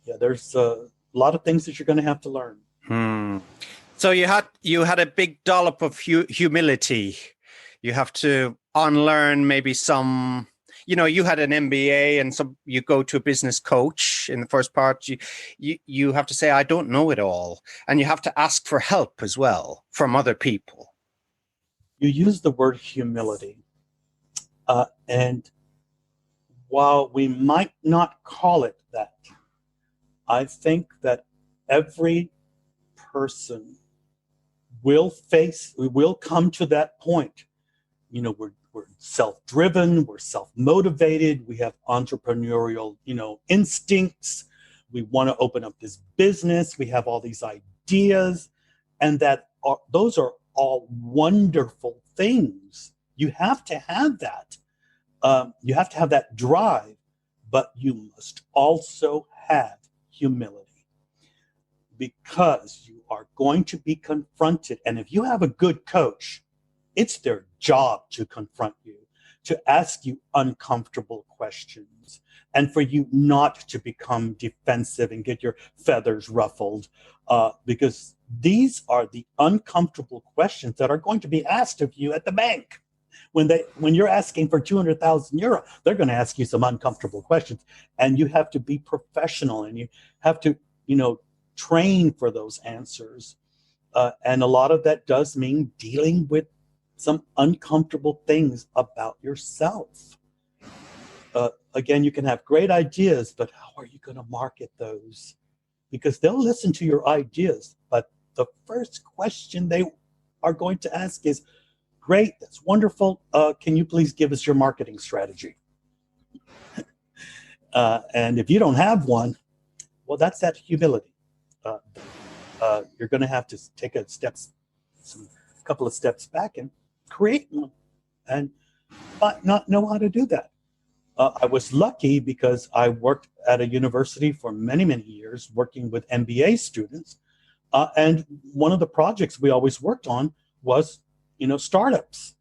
Speaker 3: there's a lot of things that you're going to have to learn.
Speaker 1: So you had a big dollop of humility. You have to unlearn maybe some, you had an MBA, and so you go to a business coach in the first part. You have to say, I don't know it all. And you have to ask for help as well from other people.
Speaker 3: You use the word humility. And while we might not call it that, I think that every person will come to that point, where we're self-driven, we're self-motivated, we have entrepreneurial, instincts. We want to open up this business. We have all these ideas, and those are all wonderful things. You have to have that. You have to have that drive, but you must also have humility, because you are going to be confronted. And if you have a good coach, it's their job to confront you, to ask you uncomfortable questions, and for you not to become defensive and get your feathers ruffled, because these are the uncomfortable questions that are going to be asked of you at the bank. When you're asking for 200,000 euro, they're going to ask you some uncomfortable questions, and you have to be professional, and you have to, train for those answers. And a lot of that does mean dealing with some uncomfortable things about yourself. Again, you can have great ideas, but how are you going to market those? Because they'll listen to your ideas, but the first question they are going to ask is, great, that's wonderful. Can you please give us your marketing strategy? And if you don't have one, well, that's that humility. You're going to have to take a couple of steps back and create one, and not know how to do that. I was lucky because I worked at a university for many, many years, working with MBA students. And one of the projects we always worked on was, startups,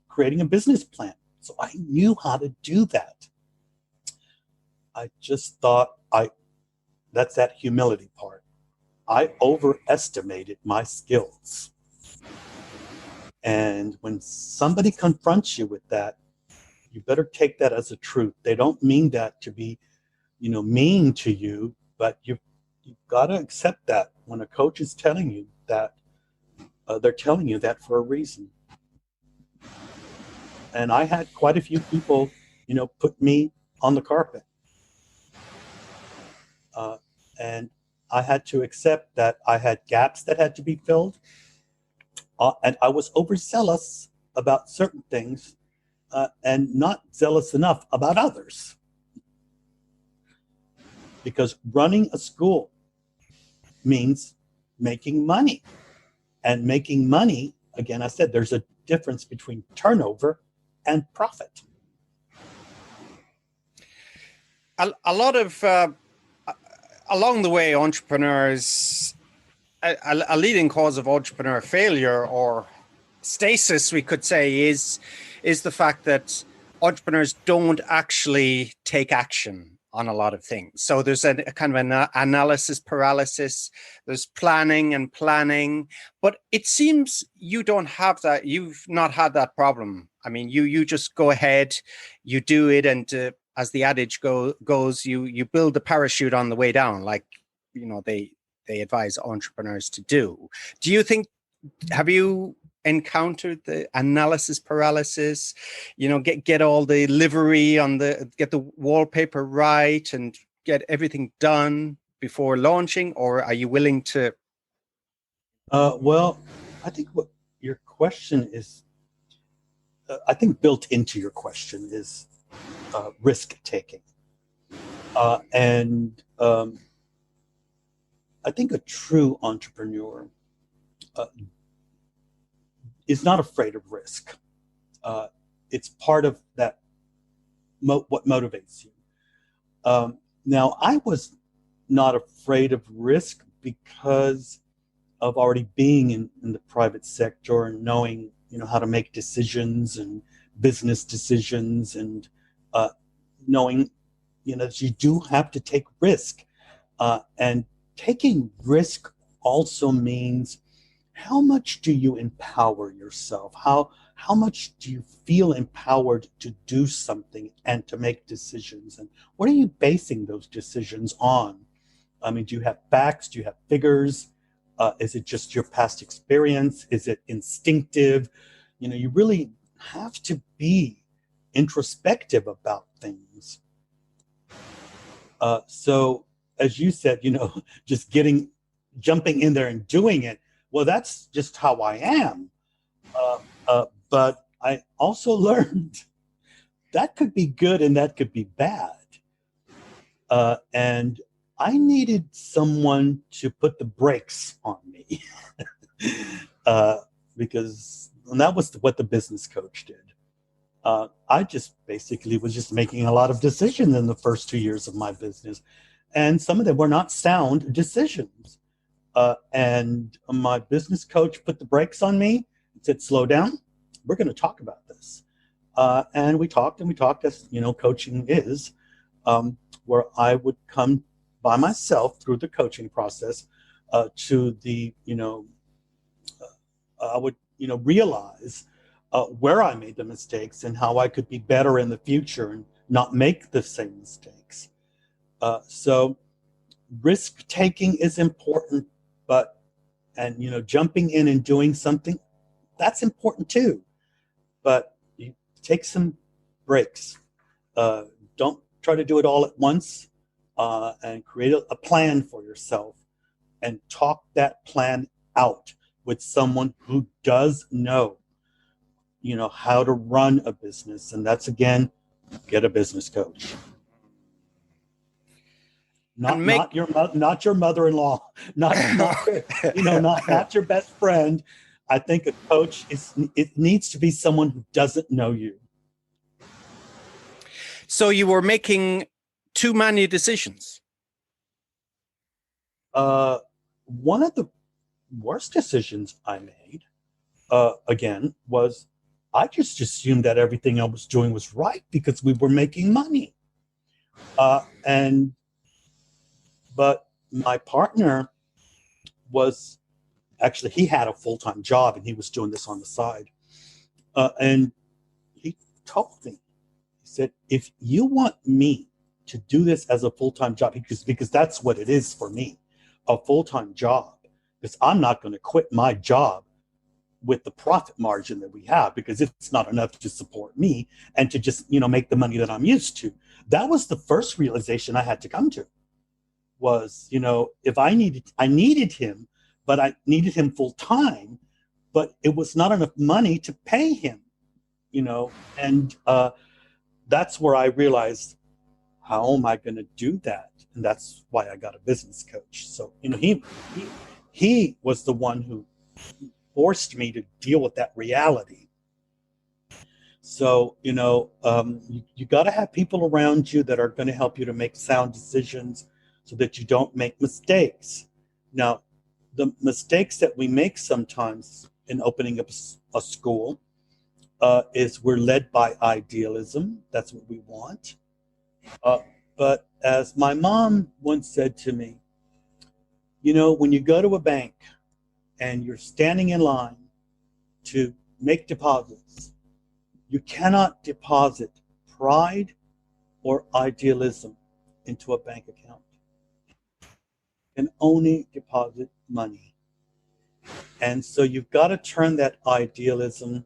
Speaker 3: creating a business plan. So I knew how to do that. I just thought that's that humility part. I overestimated my skills. And when somebody confronts you with that, you better take that as a truth. They don't mean that to be, mean to you, but you've got to accept that when a coach is telling you that, they're telling you that for a reason. And I had quite a few people, put me on the carpet. And I had to accept that I had gaps that had to be filled. And I was overzealous about certain things, and not zealous enough about others. Because running a school means making money. And making money, again, I said there's a difference between turnover and profit.
Speaker 1: A lot of, along the way, entrepreneurs, a leading cause of entrepreneur failure or stasis, we could say, is the fact that entrepreneurs don't actually take action on a lot of things. So there's a kind of an analysis paralysis, there's planning, but it seems you don't have that. You've not had that problem. I mean, you just go ahead, you do it, and as the adage goes, you build the parachute on the way down, like they advise entrepreneurs to do. Do you think, have you encountered the analysis paralysis, get all the livery get the wallpaper right and get everything done before launching, or are you willing to?
Speaker 3: Well, I think what your question is, I think built into your question is risk taking. And I think a true entrepreneur is not afraid of risk. It's part of that, what motivates you. Now, I was not afraid of risk because of already being in the private sector and knowing, how to make decisions and business decisions, and knowing, that you do have to take risk. And taking risk also means, how much do you empower yourself? How much do you feel empowered to do something and to make decisions? And what are you basing those decisions on? I mean, do you have facts? Do you have figures? Is it just your past experience? Is it instinctive? You really have to be introspective about things. So as you said, just jumping in there and doing it, well, that's just how I am. But I also learned that could be good and that could be bad. And I needed someone to put the brakes on me because that was what the business coach did. I just basically was just making a lot of decisions in the first 2 years of my business. And some of them were not sound decisions. And my business coach put the brakes on me and said, slow down, we're going to talk about this. And we talked, as coaching is, where I would come by myself through the coaching process to the, I would, realize where I made the mistakes and how I could be better in the future and not make the same mistakes. So risk taking is important, and jumping in and doing something, that's important too. But you take some breaks. Don't try to do it all at once, and create a plan for yourself and talk that plan out with someone who does know how to run a business. And that's, again, get a business coach. Not your mother-in-law, not your best friend. I think a coach it needs to be someone who doesn't know you.
Speaker 1: So you were making too many decisions.
Speaker 3: One of the worst decisions I made, again, was I just assumed that everything I was doing was right because we were making money. But my partner he had a full-time job and he was doing this on the side. And he told me, he said, if you want me to do this as a full-time job, because that's what it is for me, a full-time job, because I'm not going to quit my job with the profit margin that we have, because it's not enough to support me and to just, make the money that I'm used to. That was the first realization I had to come to, was, if I needed him, but I needed him full time, but it was not enough money to pay him, and that's where I realized, how am I going to do that? And that's why I got a business coach. So, he was the one who forced me to deal with that reality. So, you got to have people around you that are going to help you to make sound decisions so that you don't make mistakes. Now, the mistakes that we make sometimes in opening up a school is we're led by idealism. That's what we want. But as my mom once said to me, when you go to a bank and you're standing in line to make deposits, you cannot deposit pride or idealism into a bank account. You can only deposit money. And so you've got to turn that idealism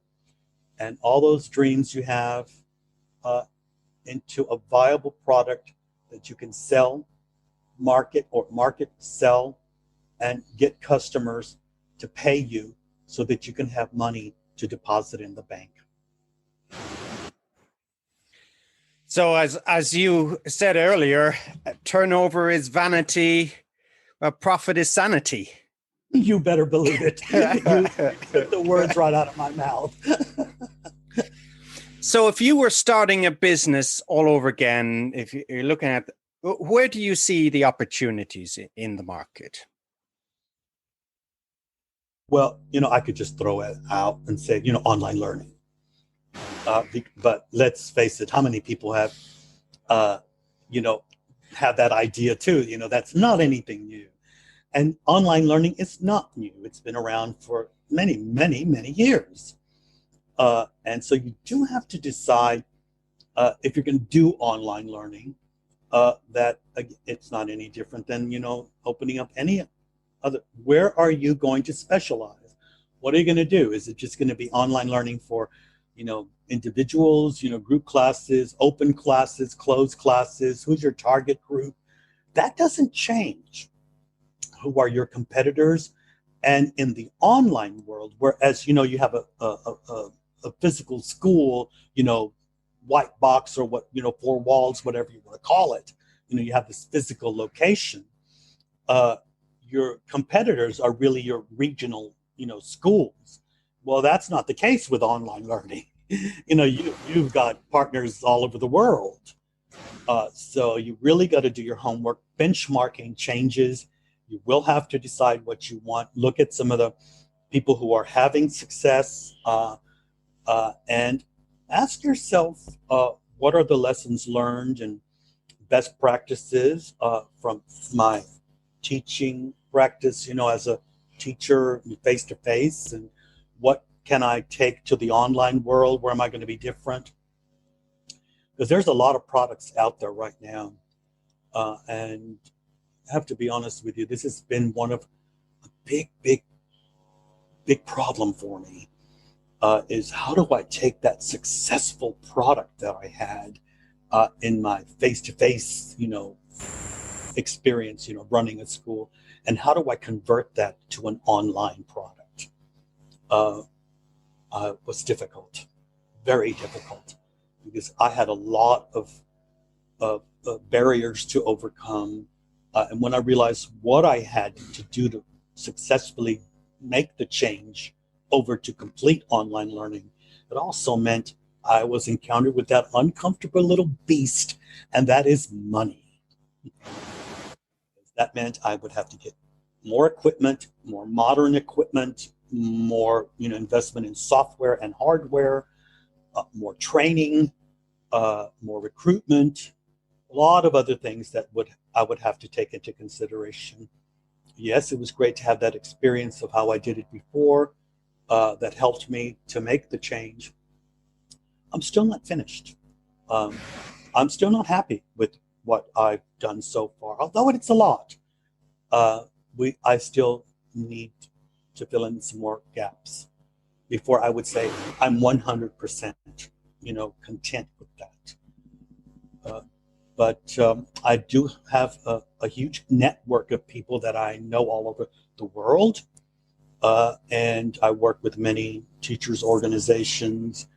Speaker 3: and all those dreams you have into a viable product that you can sell, market, sell, and get customers to pay you so that you can have money to deposit in the bank.
Speaker 1: So as you said earlier, turnover is vanity, profit is sanity.
Speaker 3: You better believe it. You took the words right out of my mouth.
Speaker 1: So if you were starting a business all over again, if you're looking at, where do you see the opportunities in the market?
Speaker 3: Well, I could just throw it out and say, online learning. But let's face it, how many people have, have that idea too? That's not anything new. And online learning is not new. It's been around for many, many, many years. And so you do have to decide if you're going to do online learning, that it's not any different than, opening up any other. Where are you going to specialize? What are you going to do? Is it just going to be online learning for, individuals, group classes, open classes, closed classes? Who's your target group? That doesn't change. Who are your competitors? And in the online world, whereas, you have a physical school, white box or what, four walls, whatever you want to call it. You have this physical location. Your competitors are really your regional, schools. Well, that's not the case with online learning. You've got partners all over the world. So you really got to do your homework. Benchmarking changes. You will have to decide what you want. Look at some of the people who are having success, and ask yourself, what are the lessons learned and best practices from my teaching practice, as a teacher face to face, and what can I take to the online world? Where am I going to be different? Because there's a lot of products out there right now. And I have to be honest with you, this has been one of a big problem for me, is how do I take that successful product that I had in my face-to-face, experience, running a school, and how do I convert that to an online product? Was difficult, very difficult, because I had a lot of barriers to overcome. And when I realized what I had to do to successfully make the change over to complete online learning, it also meant I was encountered with that uncomfortable little beast, and that is money. That meant I would have to get more equipment, more modern equipment, more investment in software and hardware, more training, more recruitment, a lot of other things that I would have to take into consideration. Yes, it was great to have that experience of how I did it before. That helped me to make the change. I'm still not finished. I'm still not happy with what I've done so far, although it's a lot. I still need to fill in some more gaps before I would say I'm 100%, content with that. But I do have a huge network of people that I know all over the world. And I work with many teachers' organizations,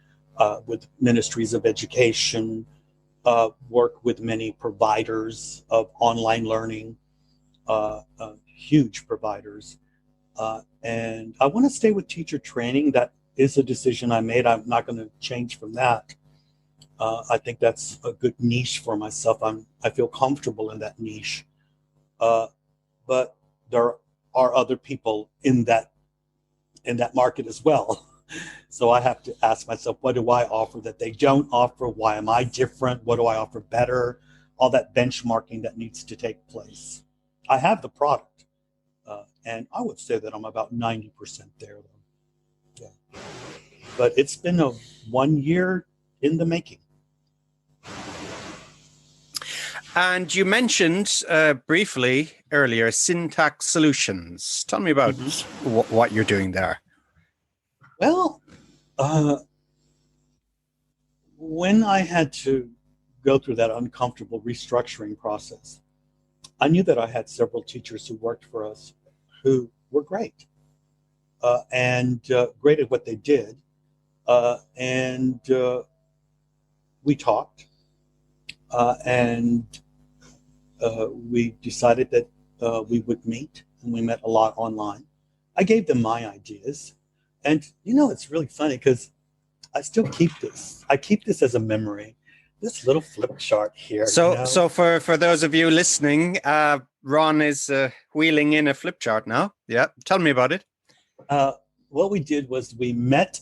Speaker 3: with ministries of education, work with many providers of online learning, huge providers. And I want to stay with teacher training. That is a decision I made. I'm not going to change from that. I think that's a good niche for myself. I feel comfortable in that niche. But there are other people in that market as well. So I have to ask myself, what do I offer that they don't offer? Why am I different? What do I offer better? All that benchmarking that needs to take place. I have the product, and I would say that I'm about 90% there, though. Yeah. But it's been 1 year in the making.
Speaker 1: And you mentioned briefly earlier Syntax Solutions. Tell me about what you're doing there.
Speaker 3: Well, when I had to go through that uncomfortable restructuring process, I knew that I had several teachers who worked for us who were great, and great at what they did. And we talked, and we decided that we would meet, and we met a lot online. I gave them my ideas. And, it's really funny because I still keep this. I keep this as a memory. This little flip chart here.
Speaker 1: So for those of you listening, Ron is wheeling in a flip chart now. Yeah. Tell me about it.
Speaker 3: What we did was we met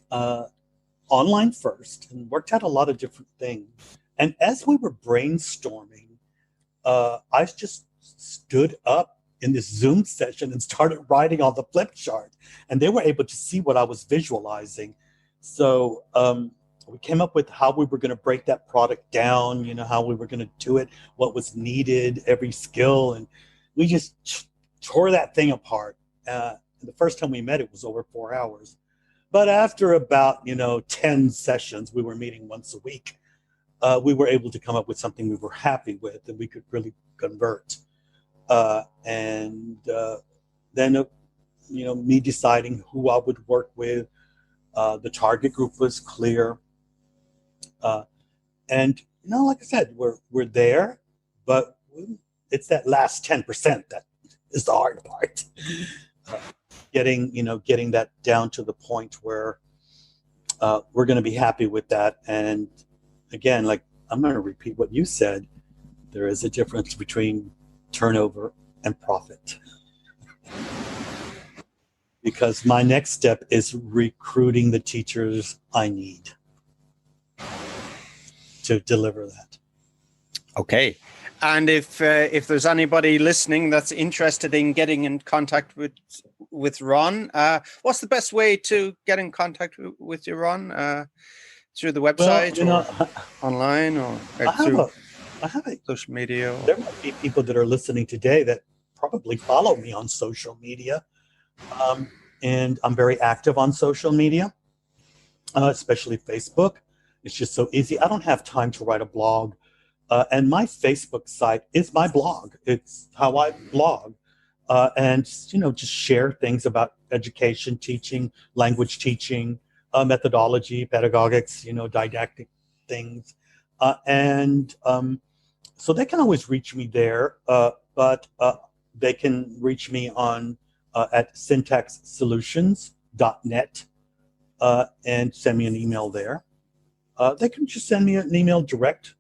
Speaker 3: online first and worked out a lot of different things. And as we were brainstorming, I just stood up in this Zoom session and started writing on the flip chart, and they were able to see what I was visualizing. So we came up with how we were going to break that product down, how we were going to do it, what was needed, every skill, and we just tore that thing apart. The first time we met, it was over 4 hours. But after about 10 sessions, we were meeting once a week. We were able to come up with something we were happy with and we could really convert. And then me deciding who I would work with, The target group was clear. And, like I said, we're there, but it's that last 10% that is the hard part. Getting that down to the point where we're going to be happy with that. And again, like I'm going to repeat what you said, there is a difference between turnover and profit. Because my next step is recruiting the teachers I need to deliver that.
Speaker 1: Okay. And if there's anybody listening that's interested in getting in contact with Ron, what's the best way to get in contact with you, Ron? Through the website or online or through social media?
Speaker 3: There might be people that are listening today that probably follow me on social media. And I'm very active on social media, especially Facebook. It's just so easy. I don't have time to write a blog. And my Facebook site is my blog. It's how I blog. And, just share things about education, teaching, language teaching, methodology, pedagogics, didactic things. So they can always reach me there, but they can reach me on at syntaxsolutions.net and send me an email there. They can just send me an email direct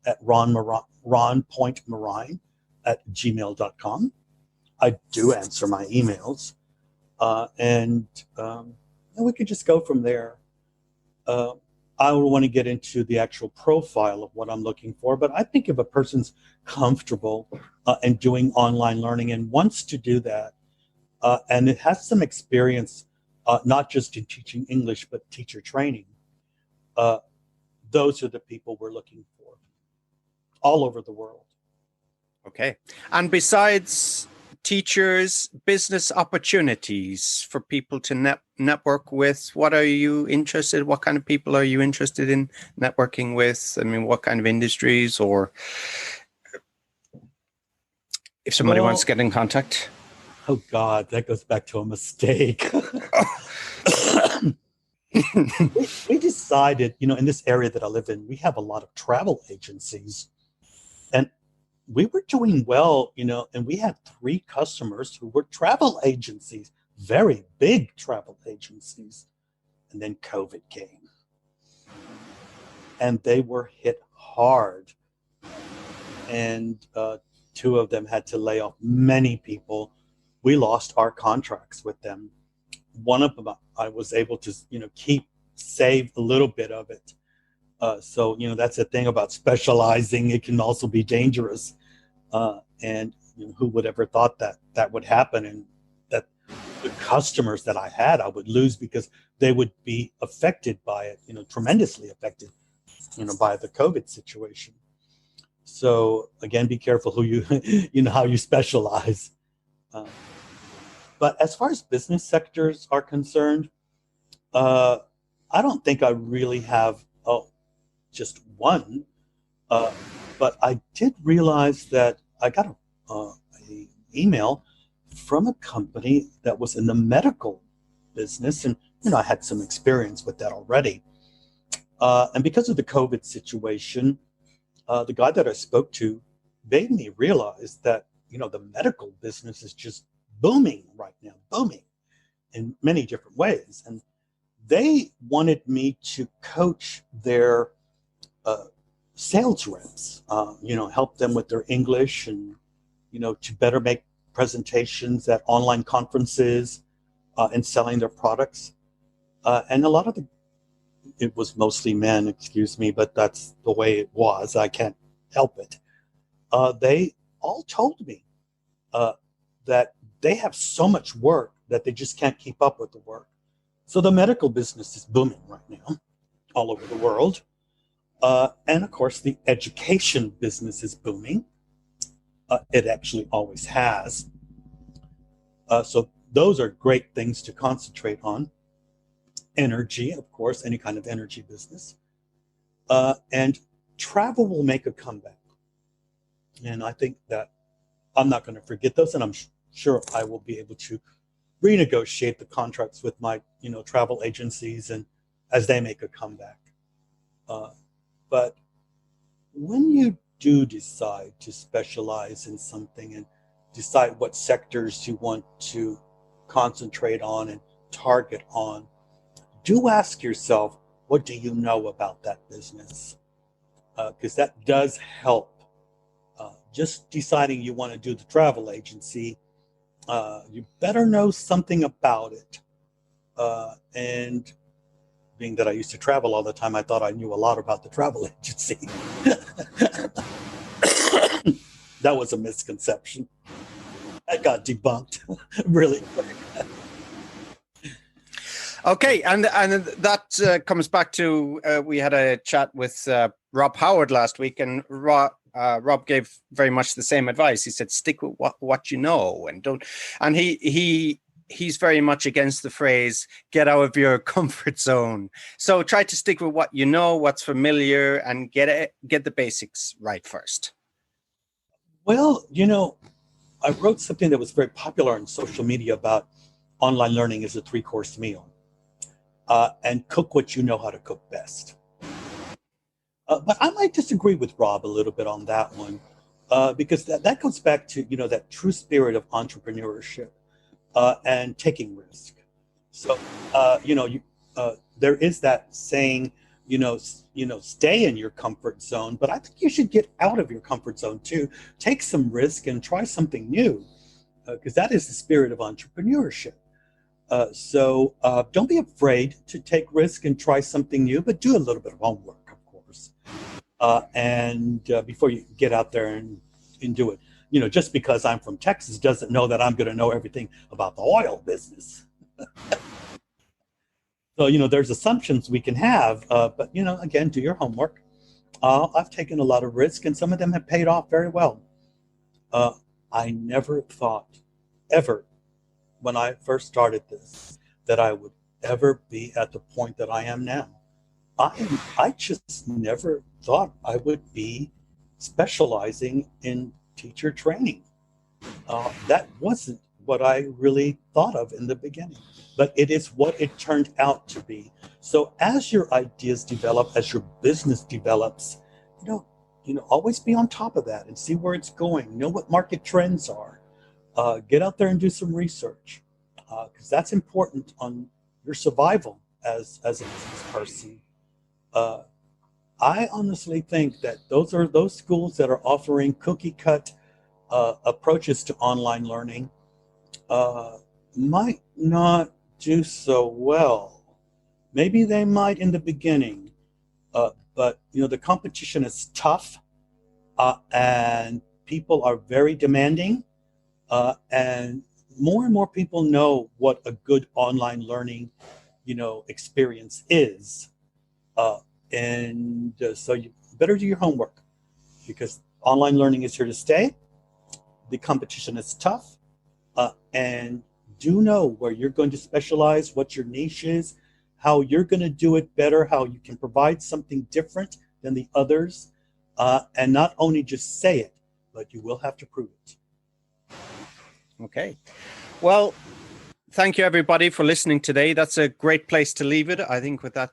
Speaker 3: at ron.morrain@gmail.com. I do answer my emails, and we could just go from there. I would want to get into the actual profile of what I'm looking for, but I think if a person's comfortable in doing online learning and wants to do that, and it has some experience, not just in teaching English, but teacher training, those are the people we're looking for all over the world.
Speaker 1: Okay. And besides teachers, business opportunities for people to network with, what are you interested? What kind of people are you interested in networking with? I mean, what kind of industries, or if somebody wants to get in contact?
Speaker 3: Oh God, that goes back to a mistake. We decided, in this area that I live in, we have a lot of travel agencies, and we were doing well, and we had 3 customers who were travel agencies, very big travel agencies. And then COVID came, and they were hit hard. And 2 of them had to lay off many people. We lost our contracts with them. One of them, I was able to, save a little bit of it. So, that's the thing about specializing. It can also be dangerous. And who would ever thought that would happen, and that the customers that I had, I would lose because they would be affected by it, tremendously affected, by the COVID situation. So again, be careful who you, how you specialize. But as far as business sectors are concerned, I don't think I really have just one. But I did realize that I got a email from a company that was in the medical business, and I had some experience with that already. And because of the COVID situation, the guy that I spoke to made me realize that the medical business is just booming right now, booming in many different ways, and they wanted me to coach their sales reps, help them with their English, and to better make presentations at online conferences and selling their products. And a lot of it was mostly men, excuse me, but that's the way it was. I can't help it. They all told me that they have so much work that they just can't keep up with the work. So the medical business is booming right now all over the world. And of course, the education business is booming. It actually always has. So those are great things to concentrate on. Energy, of course, any kind of energy business. And travel will make a comeback. And I think that I'm not going to forget those, and I'm sure I will be able to renegotiate the contracts with my, travel agencies and as they make a comeback. But when you do decide to specialize in something and decide what sectors you want to concentrate on and target on, do ask yourself, what do you know about that business? Because that does help. Just deciding you want to do the travel agency, you better know something about it. And being that I used to travel all the time, I thought I knew a lot about the travel agency. That was a misconception. That got debunked really quick.
Speaker 1: Okay, and that comes back to we had a chat with Rob Howard last week, and Rob gave very much the same advice. He said, stick with what you know, and don't. And he's very much against the phrase "get out of your comfort zone." So try to stick with what you know, what's familiar, and get the basics right first.
Speaker 3: Well, I wrote something that was very popular on social media about online learning is a 3-course meal, and cook what you know how to cook best. But I might disagree with Rob a little bit on that one, because that goes back to, that true spirit of entrepreneurship and taking risk. So, there is that saying, stay in your comfort zone, but I think you should get out of your comfort zone too. Take some risk and try something new, because that is the spirit of entrepreneurship. So don't be afraid to take risk and try something new, but do a little bit of homework, of course. And before you get out there and do it, just because I'm from Texas doesn't know that I'm going to know everything about the oil business. So, there's assumptions we can have, but, again, do your homework. I've taken a lot of risk, and some of them have paid off very well. I never thought ever when I first started this that I would ever be at the point that I am now. I just never thought I would be specializing in teacher training. That wasn't what I really thought of in the beginning, but it is what it turned out to be. So as your ideas develop, as your business develops, always be on top of that and see where it's going. Know what market trends are. Get out there and do some research, because that's important on your survival as a business person. I honestly think that those schools that are offering cookie cut approaches to online learning might not do so well. Maybe they might in the beginning, but the competition is tough, and people are very demanding, and more people know what a good online learning, experience is, and so you better do your homework, because online learning is here to stay. The competition is tough, and do know where you're going to specialize, what your niche is, how you're going to do it better, how you can provide something different than the others, and not only just say it, but you will have to prove it.
Speaker 1: Okay. Well, thank you, everybody, for listening today. That's a great place to leave it, I think, with that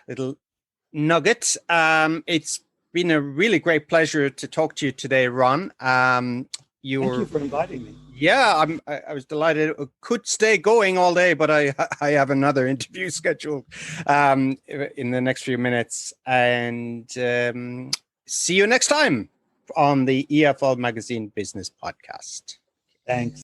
Speaker 1: little nugget. It's been a really great pleasure to talk to you today, Ron.
Speaker 3: Thank you for inviting me.
Speaker 1: Yeah, I was delighted. I could stay going all day, but I have another interview scheduled in the next few minutes. And see you next time on the EFL Magazine Business Podcast.
Speaker 3: Thanks.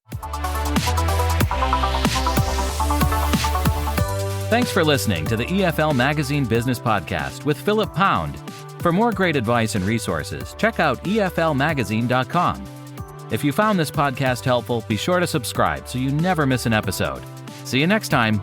Speaker 2: Thanks for listening to the EFL Magazine Business Podcast with Philip Pound. For more great advice and resources, check out eflmagazine.com. If you found this podcast helpful, be sure to subscribe so you never miss an episode. See you next time.